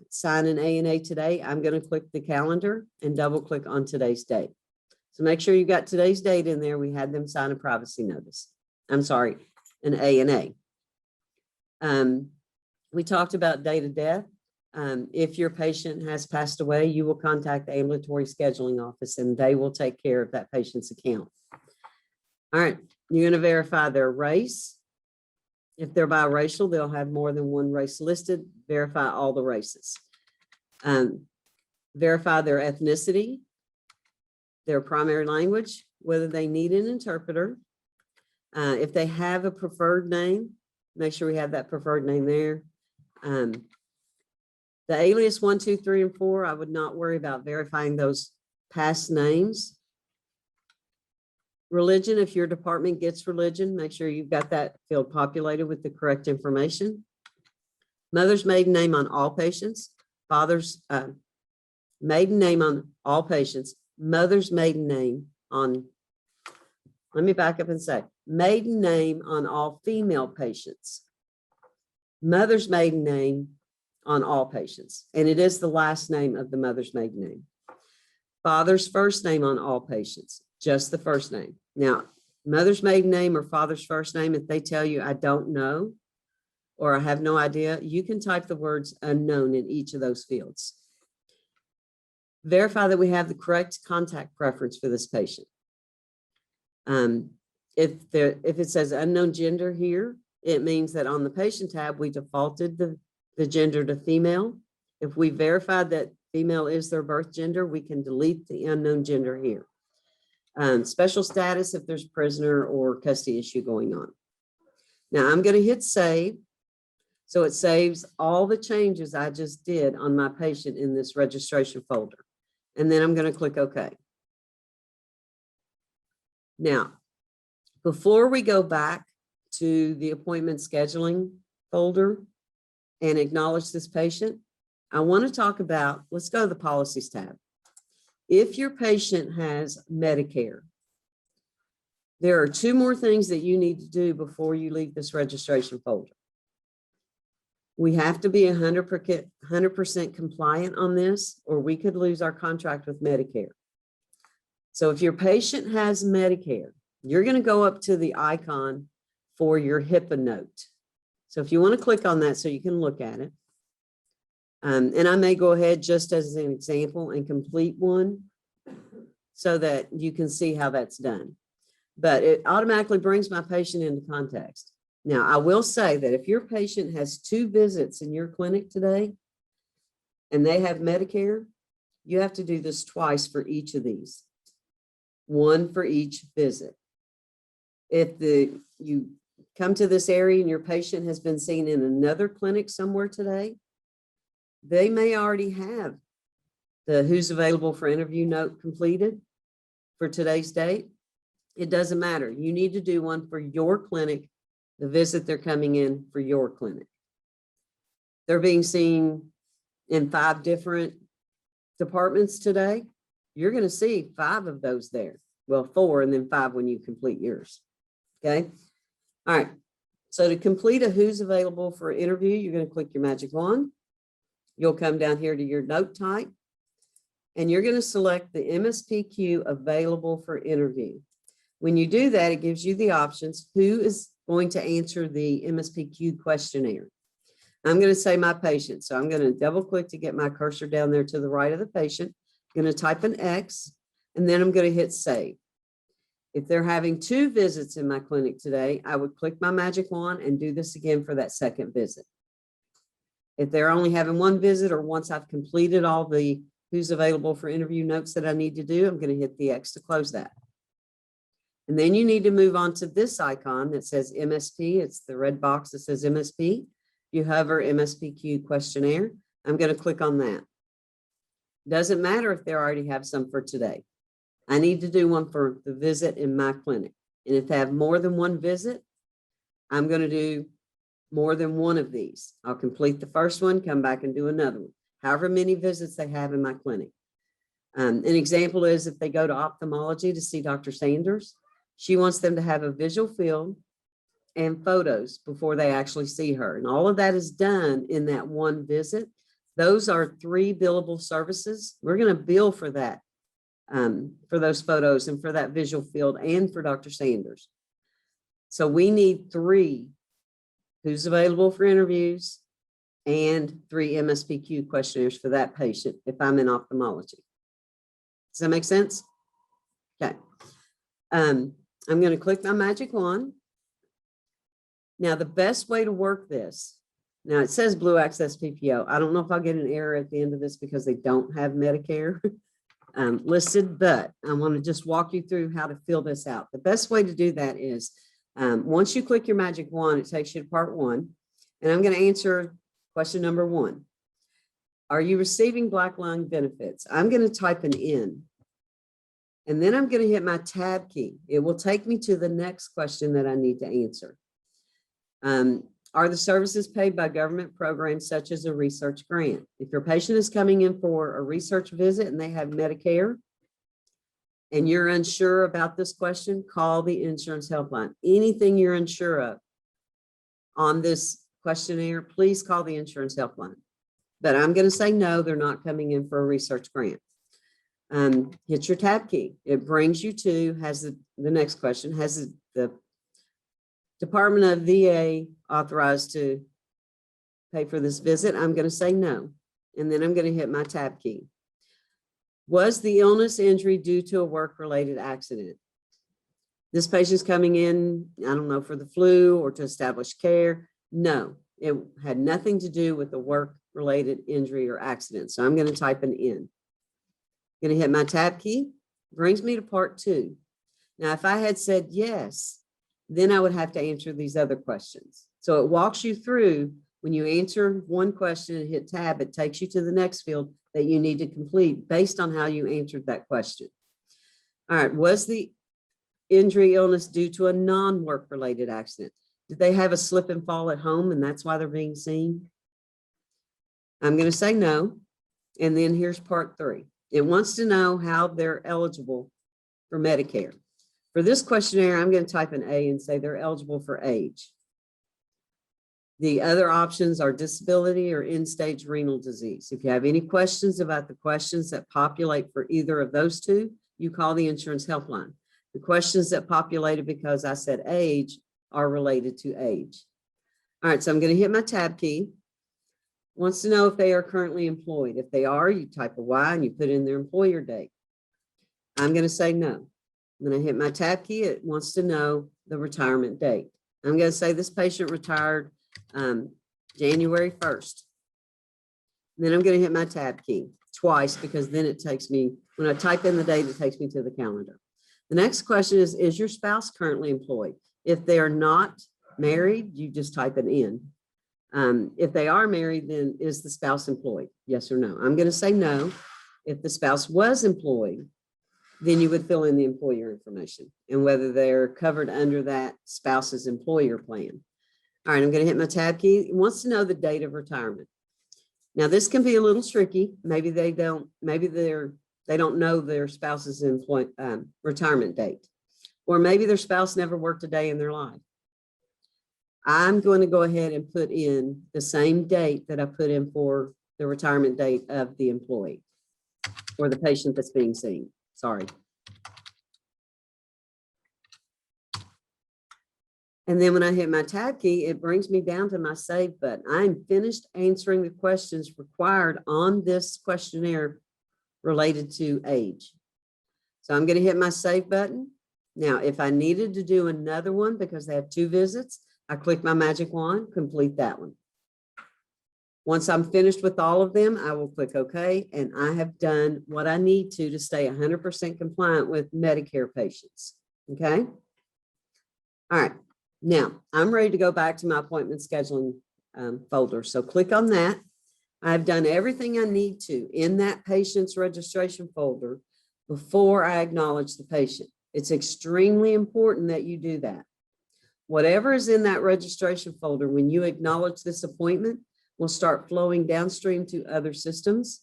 sign an A&A today. I'm going to click the calendar and double click on today's date. So make sure you got today's date in there. We had them sign a privacy notice. I'm sorry, an A&A. We talked about date of death. If your patient has passed away, you will contact the ambulatory scheduling office and they will take care of that patient's account. All right, you're going to verify their race. If they're biracial, they'll have more than one race listed. Verify all the races. Verify their ethnicity, their primary language, whether they need an interpreter. If they have a preferred name, make sure we have that preferred name there. The alias 1, 2, 3, and 4, I would not worry about verifying those past names. Religion, if your department gets religion, make sure you've got that field populated with the correct information. Mother's maiden name on all patients. Father's maiden name on all patients. Mother's maiden name on, let me back up and say, maiden name on all female patients. Mother's maiden name on all patients. And it is the last name of the mother's maiden name. Father's first name on all patients, just the first name. Now, mother's maiden name or father's first name, if they tell you, I don't know, or I have no idea, you can type the words unknown in each of those fields. Verify that we have the correct contact preference for this patient. If it says unknown gender here, it means that on the patient tab, we defaulted the gender to female. If we verified that female is their birth gender, we can delete the unknown gender here. Special status if there's prisoner or custody issue going on. Now I'm going to hit save. So it saves all the changes I just did on my patient in this registration folder. And then I'm going to click OK. Now, before we go back to the appointment scheduling folder and acknowledge this patient, I want to talk about, let's go to the policies tab. If your patient has Medicare, there are 2 more things that you need to do before you leave this registration folder. We have to be 100% compliant on this, or we could lose our contract with Medicare. So if your patient has Medicare, you're going to go up to the icon for your Hipaa note. So if you want to click on that so you can look at it. And I may go ahead just as an example and complete one so that you can see how that's done. But it automatically brings my patient into context. Now, I will say that if your patient has 2 visits in your clinic today and they have Medicare, you have to do this twice for each of these, 1 for each visit. If you come to this area and your patient has been seen in another clinic somewhere today, they may already have the who's available for interview note completed for today's date. It doesn't matter. You need to do one for your clinic, the visit they're coming in for your clinic. They're being seen in 5 different departments today. You're going to see 5 of those there. Well, 4 and then 5 when you complete yours. Okay. All right. So to complete a who's available for interview, you're going to click your magic wand. You'll come down here to your note type and you're going to select the MSPQ available for interview. When you do that, it gives you the options. Who is going to answer the Mspq questionnaire? I'm going to say my patient. So I'm going to double click to get my cursor down there to the right of the patient. I'm going to type an X and then I'm going to hit save. If they're having 2 visits in my clinic today, I would click my magic wand and do this again for that second visit. If they're only having 1 visit or once I've completed all the who's available for interview notes that I need to do, I'm going to hit the X to close that. And then you need to move on to this icon that says MSP. It's the red box that says MSP. You hover Mspq Questionnaire. I'm going to click on that. Doesn't matter if they already have some for today. I need to do one for the visit in my clinic. And if they have more than 1 visit, I'm going to do more than 1 of these. I'll complete the first one, come back and do another one. However many visits they have in my clinic. An example is if they go to ophthalmology to see Dr. Sanders, she wants them to have a visual field and photos before they actually see her. And all of that is done in that one visit. Those are 3 billable services. We're going to bill for that, for those photos and for that visual field and for Dr. Sanders. So we need 3 who's available for interviews and 3 MSPQ questionnaires for that patient if I'm in ophthalmology. Does that make sense? Okay. I'm going to click my magic wand. Now, the best way to work this, now it says Blue Access PPO. I don't know if I'll get an error at the end of this because they don't have Medicare listed, but I want to just walk you through how to fill this out. The best way to do that is once you click your magic wand, it takes you to part 1, and I'm going to answer question number 1. Are you receiving Black Lung benefits? I'm going to type an N, and then I'm going to hit my tab key. It will take me to the next question that I need to answer. Are the services paid by government programs such as a research grant? If your patient is coming in for a research visit and they have Medicare and you're unsure about this question, call the insurance helpline. Anything you're unsure of on this questionnaire, please call the insurance helpline. But I'm going to say no, they're not coming in for a research grant. Hit your tab key. It brings you to, has the next question, has the Department of VA authorized to pay for this visit? I'm going to say no. And then I'm going to hit my tab key. Was the illness injury due to a work-related accident? This patient's coming in, I don't know, for the flu or to establish care. No, it had nothing to do with the work-related injury or accident. So I'm going to type an N. I'm going to hit my tab key. Brings me to part 2. Now, if I had said yes, then I would have to answer these other questions. So it walks you through when you answer one question and hit tab, it takes you to the next field that you need to complete based on how you answered that question. All right, was the injury illness due to a non-work related accident? Did they have a slip and fall at home and that's why they're being seen? I'm going to say no. And then here's part 3. It wants to know how they're eligible for Medicare. For this questionnaire, I'm going to type an A and say they're eligible for age. The other options are disability or end-stage renal disease. If you have any questions about the questions that populate for either of those 2, you call the insurance helpline. The questions that populated because I said age are related to age. All right, so I'm going to hit my tab key. Wants to know if they are currently employed. If they are, you type a Y and you put in their employer date. I'm going to say no. When I hit my tab key, it wants to know the retirement date. I'm going to say this patient retired January 1st. Then I'm going to hit my tab key twice because then it takes me, when I type in the date, it takes me to the calendar. The next question is your spouse currently employed? If they are not married, you just type it in. If they are married, then is the spouse employed? Yes or no? I'm going to say no. If the spouse was employed, then you would fill in the employer information and whether they're covered under that spouse's employer plan. All right, I'm going to hit my tab key. It wants to know the date of retirement. Now, this can be a little tricky. Maybe they don't know their spouse's retirement date, or maybe their spouse never worked a day in their life. I'm going to go ahead and put in the same date that I put in for the retirement date of the employee or the patient that's being seen. Sorry. And then when I hit my tab key, it brings me down to my save button. I'm finished answering the questions required on this questionnaire related to age. So I'm going to hit my save button. Now, if I needed to do another one because they have 2 visits, I click my magic wand, complete that one. Once I'm finished with all of them, I will click OK, and I have done what I need to stay 100% compliant with Medicare patients. Okay. All right. Now I'm ready to go back to my appointment scheduling folder. So click on that. I've done everything I need to in that patient's registration folder before I acknowledge the patient. It's extremely important that you do that. Whatever is in that registration folder, when you acknowledge this appointment, will start flowing downstream to other systems.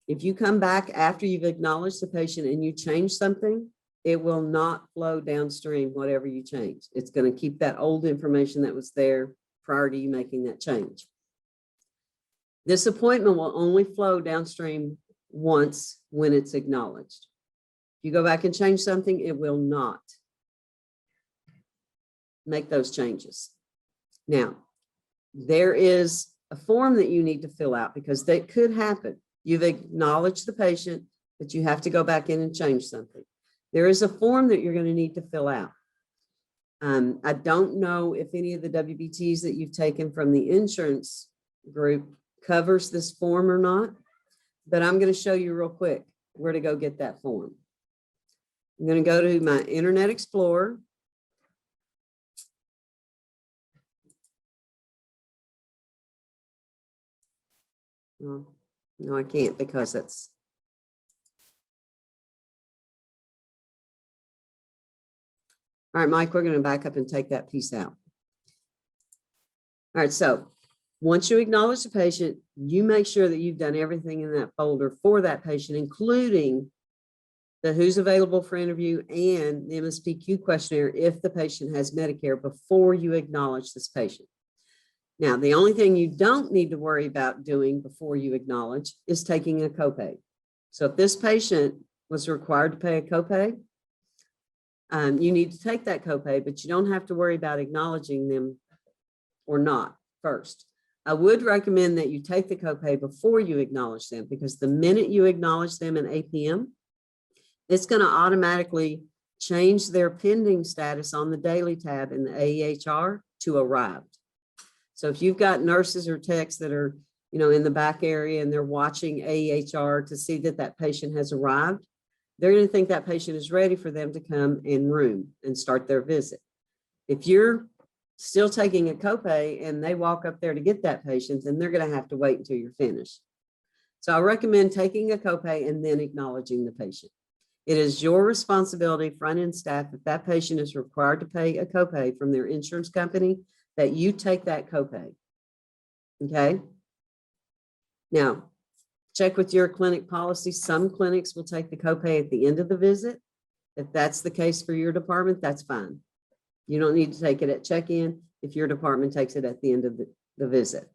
If you come back after you've acknowledged the patient and you change something, it will not flow downstream, whatever you change. It's going to keep that old information that was there prior to you making that change. This appointment will only flow downstream once when it's acknowledged. If you go back and change something, it will not make those changes. Now, there is a form that you need to fill out because that could happen. You've acknowledged the patient, but you have to go back in and change something. There is a form that you're going to need to fill out. I don't know if any of the WBTs that you've taken from the insurance group covers this form or not, but I'm going to show you real quick where to go get that form. I'm going to go to my Internet Explorer. No, I can't because that's. All right, Mike, we're going to back up and take that piece out. All right, so once you acknowledge the patient, you make sure that you've done everything in that folder for that patient, including the who's available for interview and the Mspq questionnaire if the patient has Medicare before you acknowledge this patient. Now, the only thing you don't need to worry about doing before you acknowledge is taking a copay. So if this patient was required to pay a copay, you need to take that copay, but you don't have to worry about acknowledging them or not first. I would recommend that you take the copay before you acknowledge them, because the minute you acknowledge them in APM, it's going to automatically change their pending status on the daily tab in the AEHR to arrived. So if you've got nurses or techs that are, in the back area and they're watching AEHR to see that that patient has arrived, they're going to think that patient is ready for them to come in room and start their visit. If you're still taking a copay and they walk up there to get that patient, then they're going to have to wait until you're finished. So I recommend taking a copay and then acknowledging the patient. It is your responsibility, front-end staff, if that patient is required to pay a copay from their insurance company, that you take that copay. Okay? Now, check with your clinic policy. Some clinics will take the copay at the end of the visit. If that's the case for your department, that's fine. You don't need to take it at check-in if your department takes it at the end of the visit.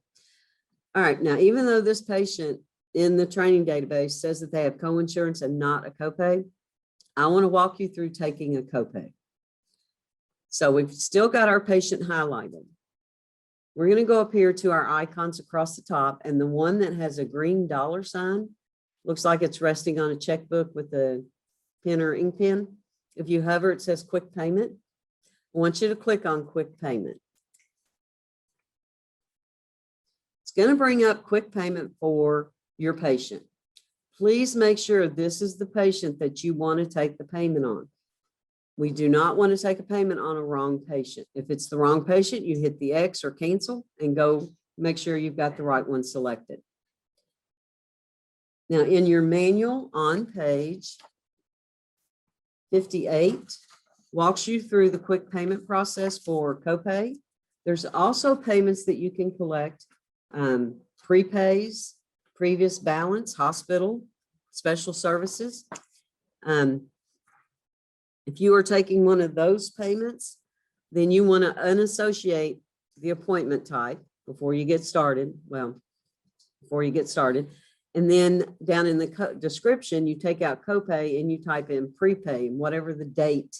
All right, now, even though this patient in the training database says that they have coinsurance and not a copay, I want to walk you through taking a copay. So we've still got our patient highlighted. We're going to go up here to our icons across the top, and the one that has a green dollar sign looks like it's resting on a checkbook with a pen or ink pen. If you hover, it says quick payment. I want you to click on quick payment. It's going to bring up quick payment for your patient. Please make sure this is the patient that you want to take the payment on. We do not want to take a payment on a wrong patient. If it's the wrong patient, you hit the X or cancel and go make sure you've got the right one selected. Now, in your manual on page 58, walks you through the quick payment process for copay. There's also payments that you can collect, prepays, previous balance, hospital, special services. If you are taking one of those payments, then you want to unassociate the appointment type before you get started. Well, before you get started. And then down in the description, you take out copay and you type in prepay, whatever the date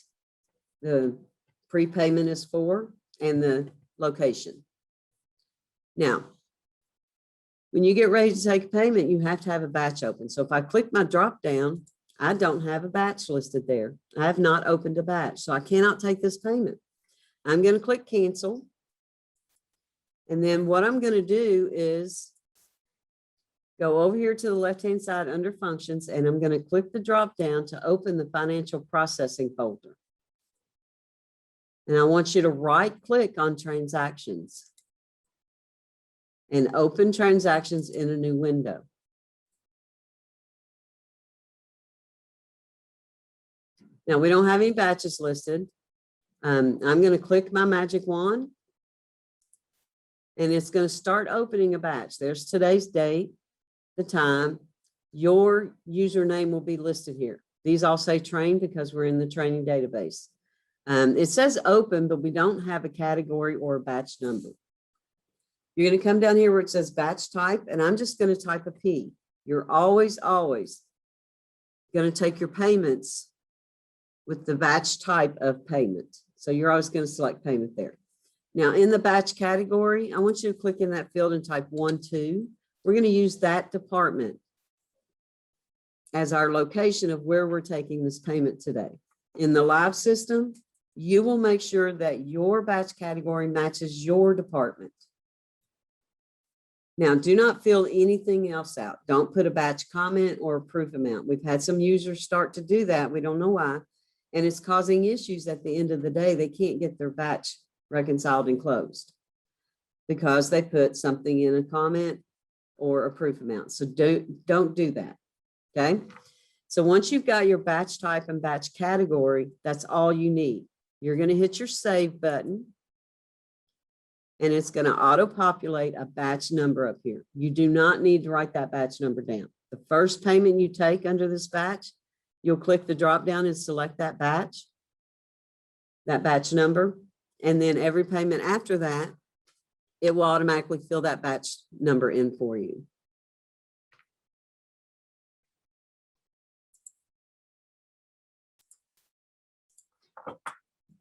the prepayment is for and the location. Now, when you get ready to take a payment, you have to have a batch open. So if I click my drop down, I don't have a batch listed there. I have not opened a batch, so I cannot take this payment. I'm going to click cancel. And then what I'm going to do is go over here to the left-hand side under functions, and I'm going to click the drop down to open the financial processing folder. And I want you to right click on transactions and open transactions in a new window. Now, we don't have any batches listed. I'm going to click my magic wand, and it's going to start opening a batch. There's today's date, the time, your username will be listed here. These all say train because we're in the training database. It says open, but we don't have a category or a batch number. You're going to come down here where it says batch type, and I'm just going to type a P. You're always going to take your payments with the batch type of payment. So you're always going to select payment there. Now in the batch category, I want you to click in that field and type 1, 2. We're going to use that department as our location of where we're taking this payment today. In the live system, you will make sure that your batch category matches your department. Now, do not fill anything else out. Don't put a batch comment or a proof amount. We've had some users start to do that. We don't know why. And it's causing issues at the end of the day. They can't get their batch reconciled and closed because they put something in a comment or a proof amount. So don't do that. Okay. So once you've got your batch type and batch category, that's all you need. You're going to hit your save button and it's going to auto-populate a batch number up here. You do not need to write that batch number down. The first payment you take under this batch, you'll click the drop down and select that batch number. And then every payment after that, it will automatically fill that batch number in for you.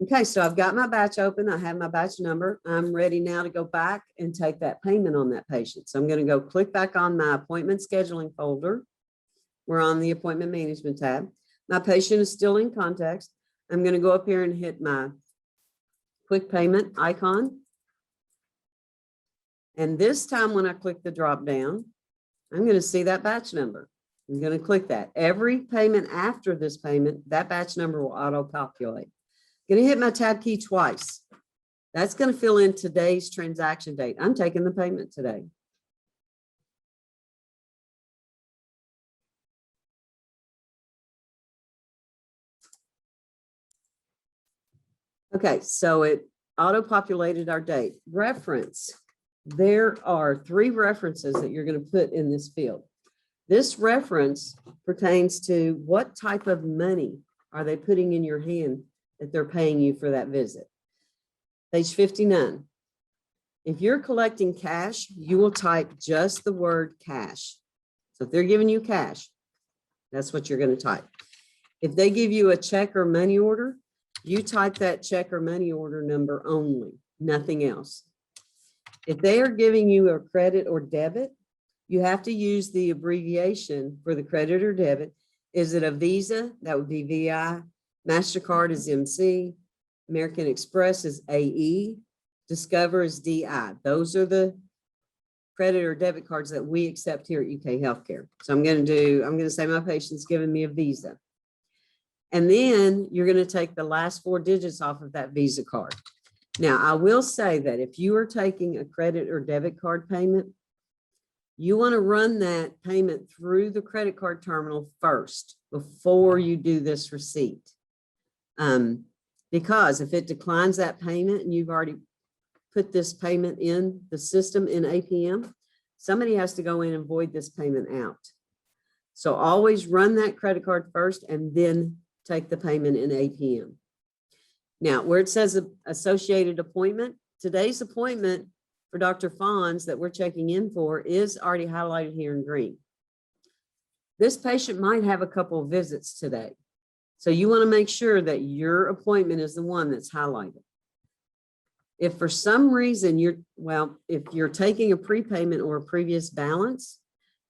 Okay, so I've got my batch open. I have my batch number. I'm ready now to go back and take that payment on that patient. So I'm going to go click back on my appointment scheduling folder. We're on the appointment management tab. My patient is still in context. I'm going to go up here and hit my quick payment icon. And this time when I click the drop down, I'm going to see that batch number. I'm going to click that. Every payment after this payment, that batch number will auto-populate. Going to hit my tab key twice. That's going to fill in today's transaction date. I'm taking the payment today. Okay, so it auto-populated our date. Reference. There are 3 references that you're going to put in this field. This reference pertains to what type of money are they putting in your hand that they're paying you for that visit. Page 59. If you're collecting cash, you will type just the word cash. So if they're giving you cash, that's what you're going to type. If they give you a check or money order, you type that check or money order number only, nothing else. If they are giving you a credit or debit, you have to use the abbreviation for the credit or debit. Is it a Visa? That would be VI. MasterCard is MC. American Express is AE. Discover is DI. Those are the credit or debit cards that we accept here at UK Healthcare. So I'm going to say my patient's giving me a Visa. And then you're going to take the last 4 digits off of that Visa card. Now, I will say that if you are taking a credit or debit card payment, you want to run that payment through the credit card terminal first before you do this receipt. Because if it declines that payment and you've already put this payment in the system in APM, somebody has to go in and void this payment out. So always run that credit card first and then take the payment in APM. Now, where it says associated appointment, today's appointment for Dr. Fonz that we're checking in for is already highlighted here in green. This patient might have a couple of visits today. So you want to make sure that your appointment is the one that's highlighted. If for some reason if you're taking a prepayment or a previous balance,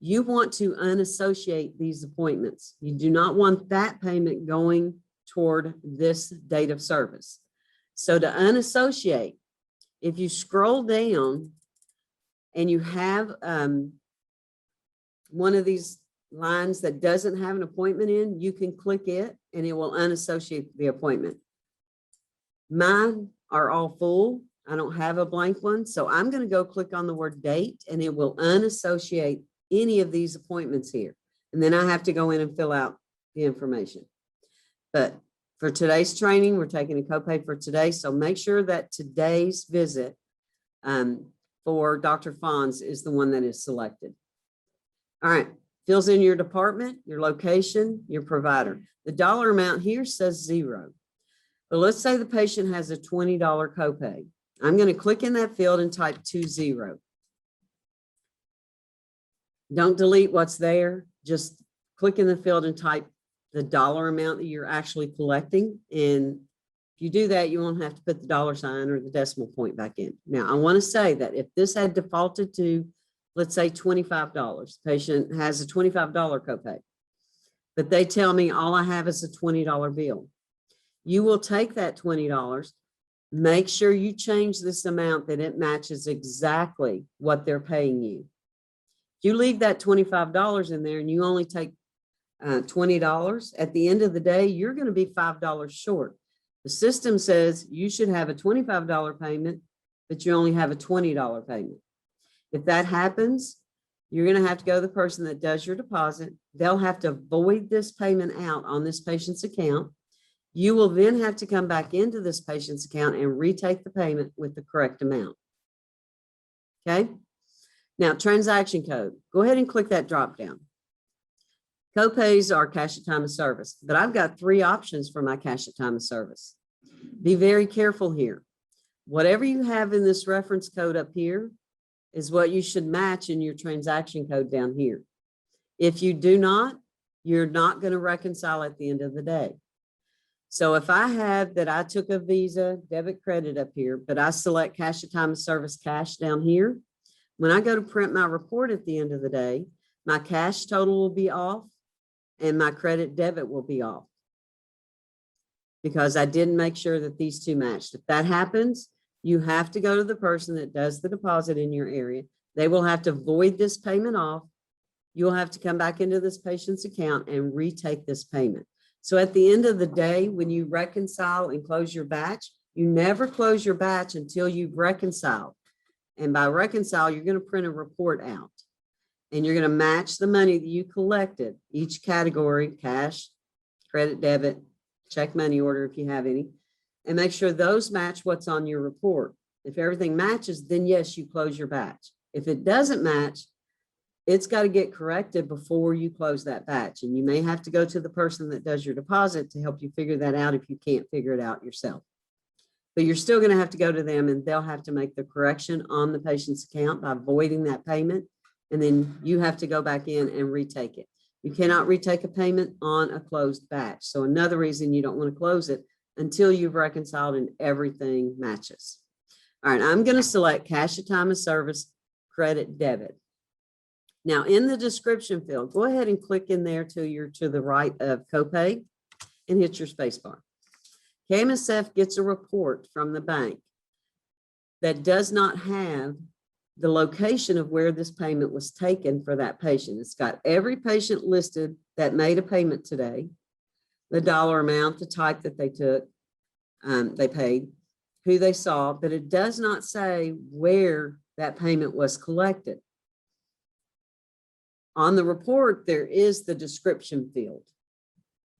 you want to unassociate these appointments. You do not want that payment going toward this date of service. So to unassociate, if you scroll down and you have one of these lines that doesn't have an appointment in, you can click it and it will unassociate the appointment. Mine are all full. I don't have a blank one. So I'm going to go click on the word date and it will unassociate any of these appointments here. And then I have to go in and fill out the information. But for today's training, we're taking a copay for today. So make sure that today's visit for Dr. Fonz is the one that is selected. All right. fills in your department, your location, your provider. The dollar amount here says 0. But let's say the patient has a $20 copay. I'm going to click in that field and type 20. Don't delete what's there. Just click in the field and type the dollar amount that you're actually collecting. And if you do that, you won't have to put the dollar sign or the decimal point back in. Now, I want to say that if this had defaulted to, let's say $25, the patient has a $25 copay, but they tell me all I have is a $20 bill. You will take that $20, make sure you change this amount that it matches exactly what they're paying you. If you leave that $25 in there and you only take $20, at the end of the day, you're going to be $5 short. The system says you should have a $25 payment, but you only have a $20 payment. If that happens, you're going to have to go to the person that does your deposit. They'll have to void this payment out on this patient's account. You will then have to come back into this patient's account and retake the payment with the correct amount. Okay. Now, transaction code. Go ahead and click that drop down. Copays are cash at time of service, but I've got 3 options for my cash at time of service. Be very careful here. Whatever you have in this reference code up here is what you should match in your transaction code down here. If you do not, you're not going to reconcile at the end of the day. So if I have that I took a Visa debit credit up here, but I select cash at time of service cash down here, when I go to print my report at the end of the day, my cash total will be off and my credit debit will be off because I didn't make sure that these two matched. If that happens, you have to go to the person that does the deposit in your area. They will have to void this payment off. You'll have to come back into this patient's account and retake this payment. So at the end of the day, when you reconcile and close your batch, you never close your batch until you've reconciled. And by reconcile, you're going to print a report out. And you're going to match the money that you collected, each category, cash, credit, debit, check, money order, if you have any, and make sure those match what's on your report. If everything matches, then yes, you close your batch. If it doesn't match, it's got to get corrected before you close that batch. And you may have to go to the person that does your deposit to help you figure that out if you can't figure it out yourself. But you're still going to have to go to them and they'll have to make the correction on the patient's account by voiding that payment. And then you have to go back in and retake it. You cannot retake a payment on a closed batch. So another reason you don't want to close it until you've reconciled and everything matches. All right, I'm going to select cash at time of service, credit, debit. Now in the description field, go ahead and click in there till you're to the right of copay and hit your space bar. KMSF gets a report from the bank that does not have the location of where this payment was taken for that patient. It's got every patient listed that made a payment today, the dollar amount, the type that they took, they paid, who they saw, but it does not say where that payment was collected. On the report, there is the description field.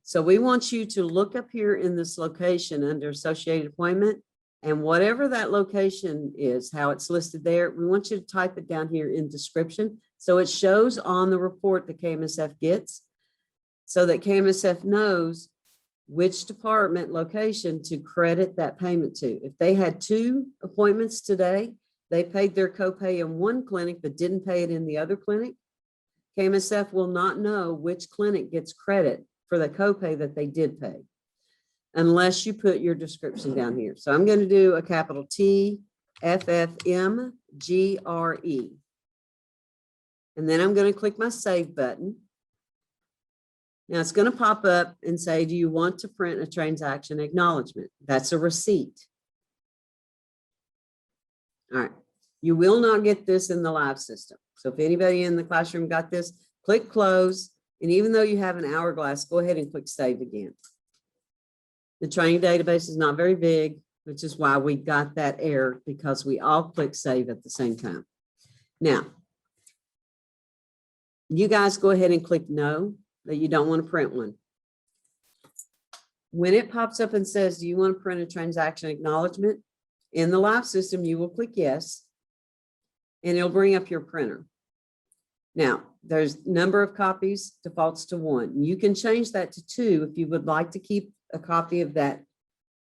So we want you to look up here in this location under associated appointment, and whatever that location is, how it's listed there, we want you to type it down here in description. So it shows on the report that KMSF gets so that KMSF knows which department location to credit that payment to. If they had 2 appointments today, they paid their copay in one clinic, but didn't pay it in the other clinic, KMSF will not know which clinic gets credit for the copay that they did pay, unless you put your description down here. So I'm going to do a capital T, FFMGRE. And then I'm going to click my save button. Now it's going to pop up and say, do you want to print a transaction acknowledgement? That's a receipt. All right. You will not get this in the live system. So if anybody in the classroom got this, click close. And even though you have an hourglass, go ahead and click save again. The training database is not very big, which is why we got that error, because we all click save at the same time. Now, you guys go ahead and click no, that you don't want to print one. When it pops up and says, do you want to print a transaction acknowledgement? In the live system, you will click yes, and it'll bring up your printer. Now, there's number of copies defaults to 1. You can change that to 2 if you would like to keep a copy of that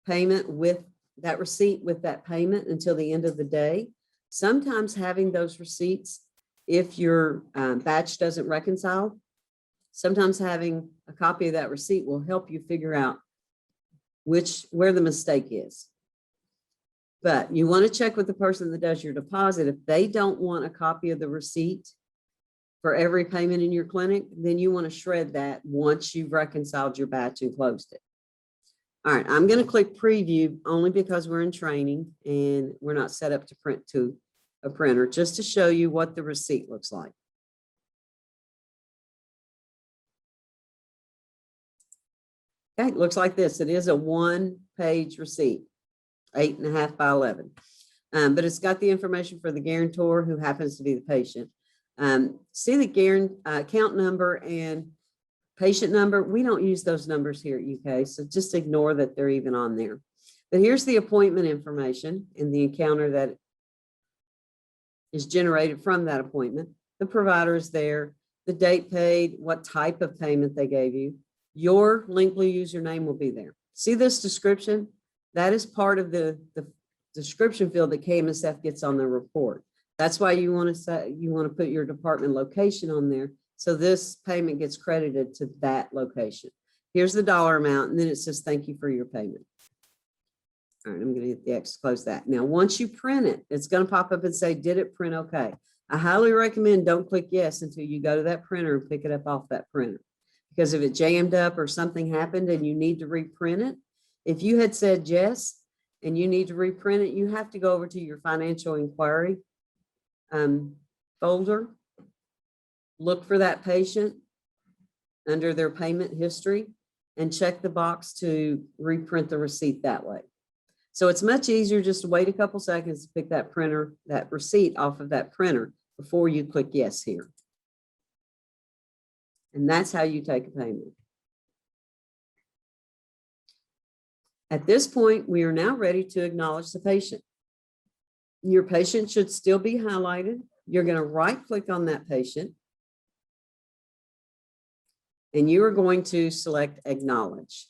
payment with that receipt with that payment until the end of the day. Sometimes having those receipts, if your batch doesn't reconcile, sometimes having a copy of that receipt will help you figure out where the mistake is. But you want to check with the person that does your deposit. If they don't want a copy of the receipt for every payment in your clinic, then you want to shred that once you've reconciled your batch and closed it. All right, I'm going to click preview only because we're in training and we're not set up to print to a printer, just to show you what the receipt looks like. Okay, it looks like this. It is a 1-page receipt, 8.5 by 11. But it's got the information for the guarantor who happens to be the patient. See the account number and patient number. We don't use those numbers here at UK, so just ignore that they're even on there. But here's the appointment information and the encounter that is generated from that appointment. The provider is there, the date paid, what type of payment they gave you. Your Linkly username will be there. See this description? That is part of the description field that KMSF gets on the report. That's why you want to put your department location on there. So this payment gets credited to that location. Here's the dollar amount, and then it says, thank you for your payment. All right, I'm going to hit the X to close that. Now, once you print it, it's going to pop up and say, did it print okay? I highly recommend don't click yes until you go to that printer and pick it up off that printer. Because if it jammed up or something happened and you need to reprint it, if you had said yes and you need to reprint it, you have to go over to your financial inquiry folder, look for that patient under their payment history and check the box to reprint the receipt that way. So it's much easier just to wait a couple seconds to pick that receipt off of that printer before you click yes here. And that's how you take a payment. At this point, we are now ready to acknowledge the patient. Your patient should still be highlighted. You're going to right-click on that patient. And you are going to select Acknowledge.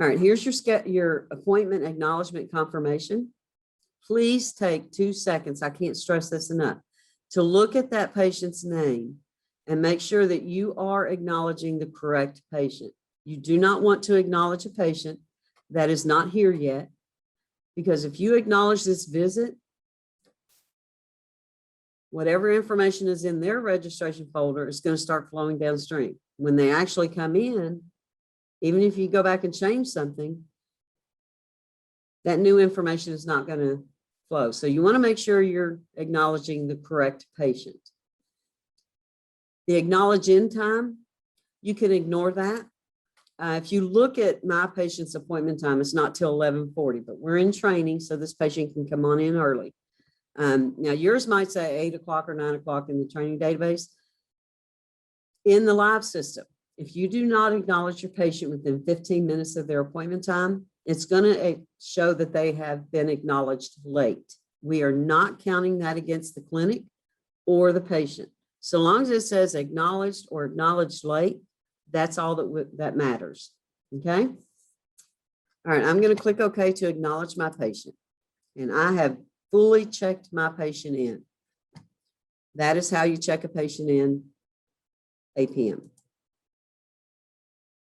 All right, here's your appointment acknowledgement confirmation. Please take 2 seconds, I can't stress this enough, to look at that patient's name and make sure that you are acknowledging the correct patient. You do not want to acknowledge a patient that is not here yet, because if you acknowledge this visit, whatever information is in their registration folder is going to start flowing downstream. When they actually come in, even if you go back and change something, that new information is not going to flow. So you want to make sure you're acknowledging the correct patient. The acknowledge in time, you can ignore that. If you look at my patient's appointment time, it's not till 11:40, but we're in training, so this patient can come on in early. Now yours might say 8 o'clock or 9 o'clock in the training database. In the live system, if you do not acknowledge your patient within 15 minutes of their appointment time, it's going to show that they have been acknowledged late. We are not counting that against the clinic or the patient. So long as it says acknowledged or acknowledged late, that's all that matters. Okay. All right. I'm going to click OK to acknowledge my patient. And I have fully checked my patient in. That is how you check a patient in APM.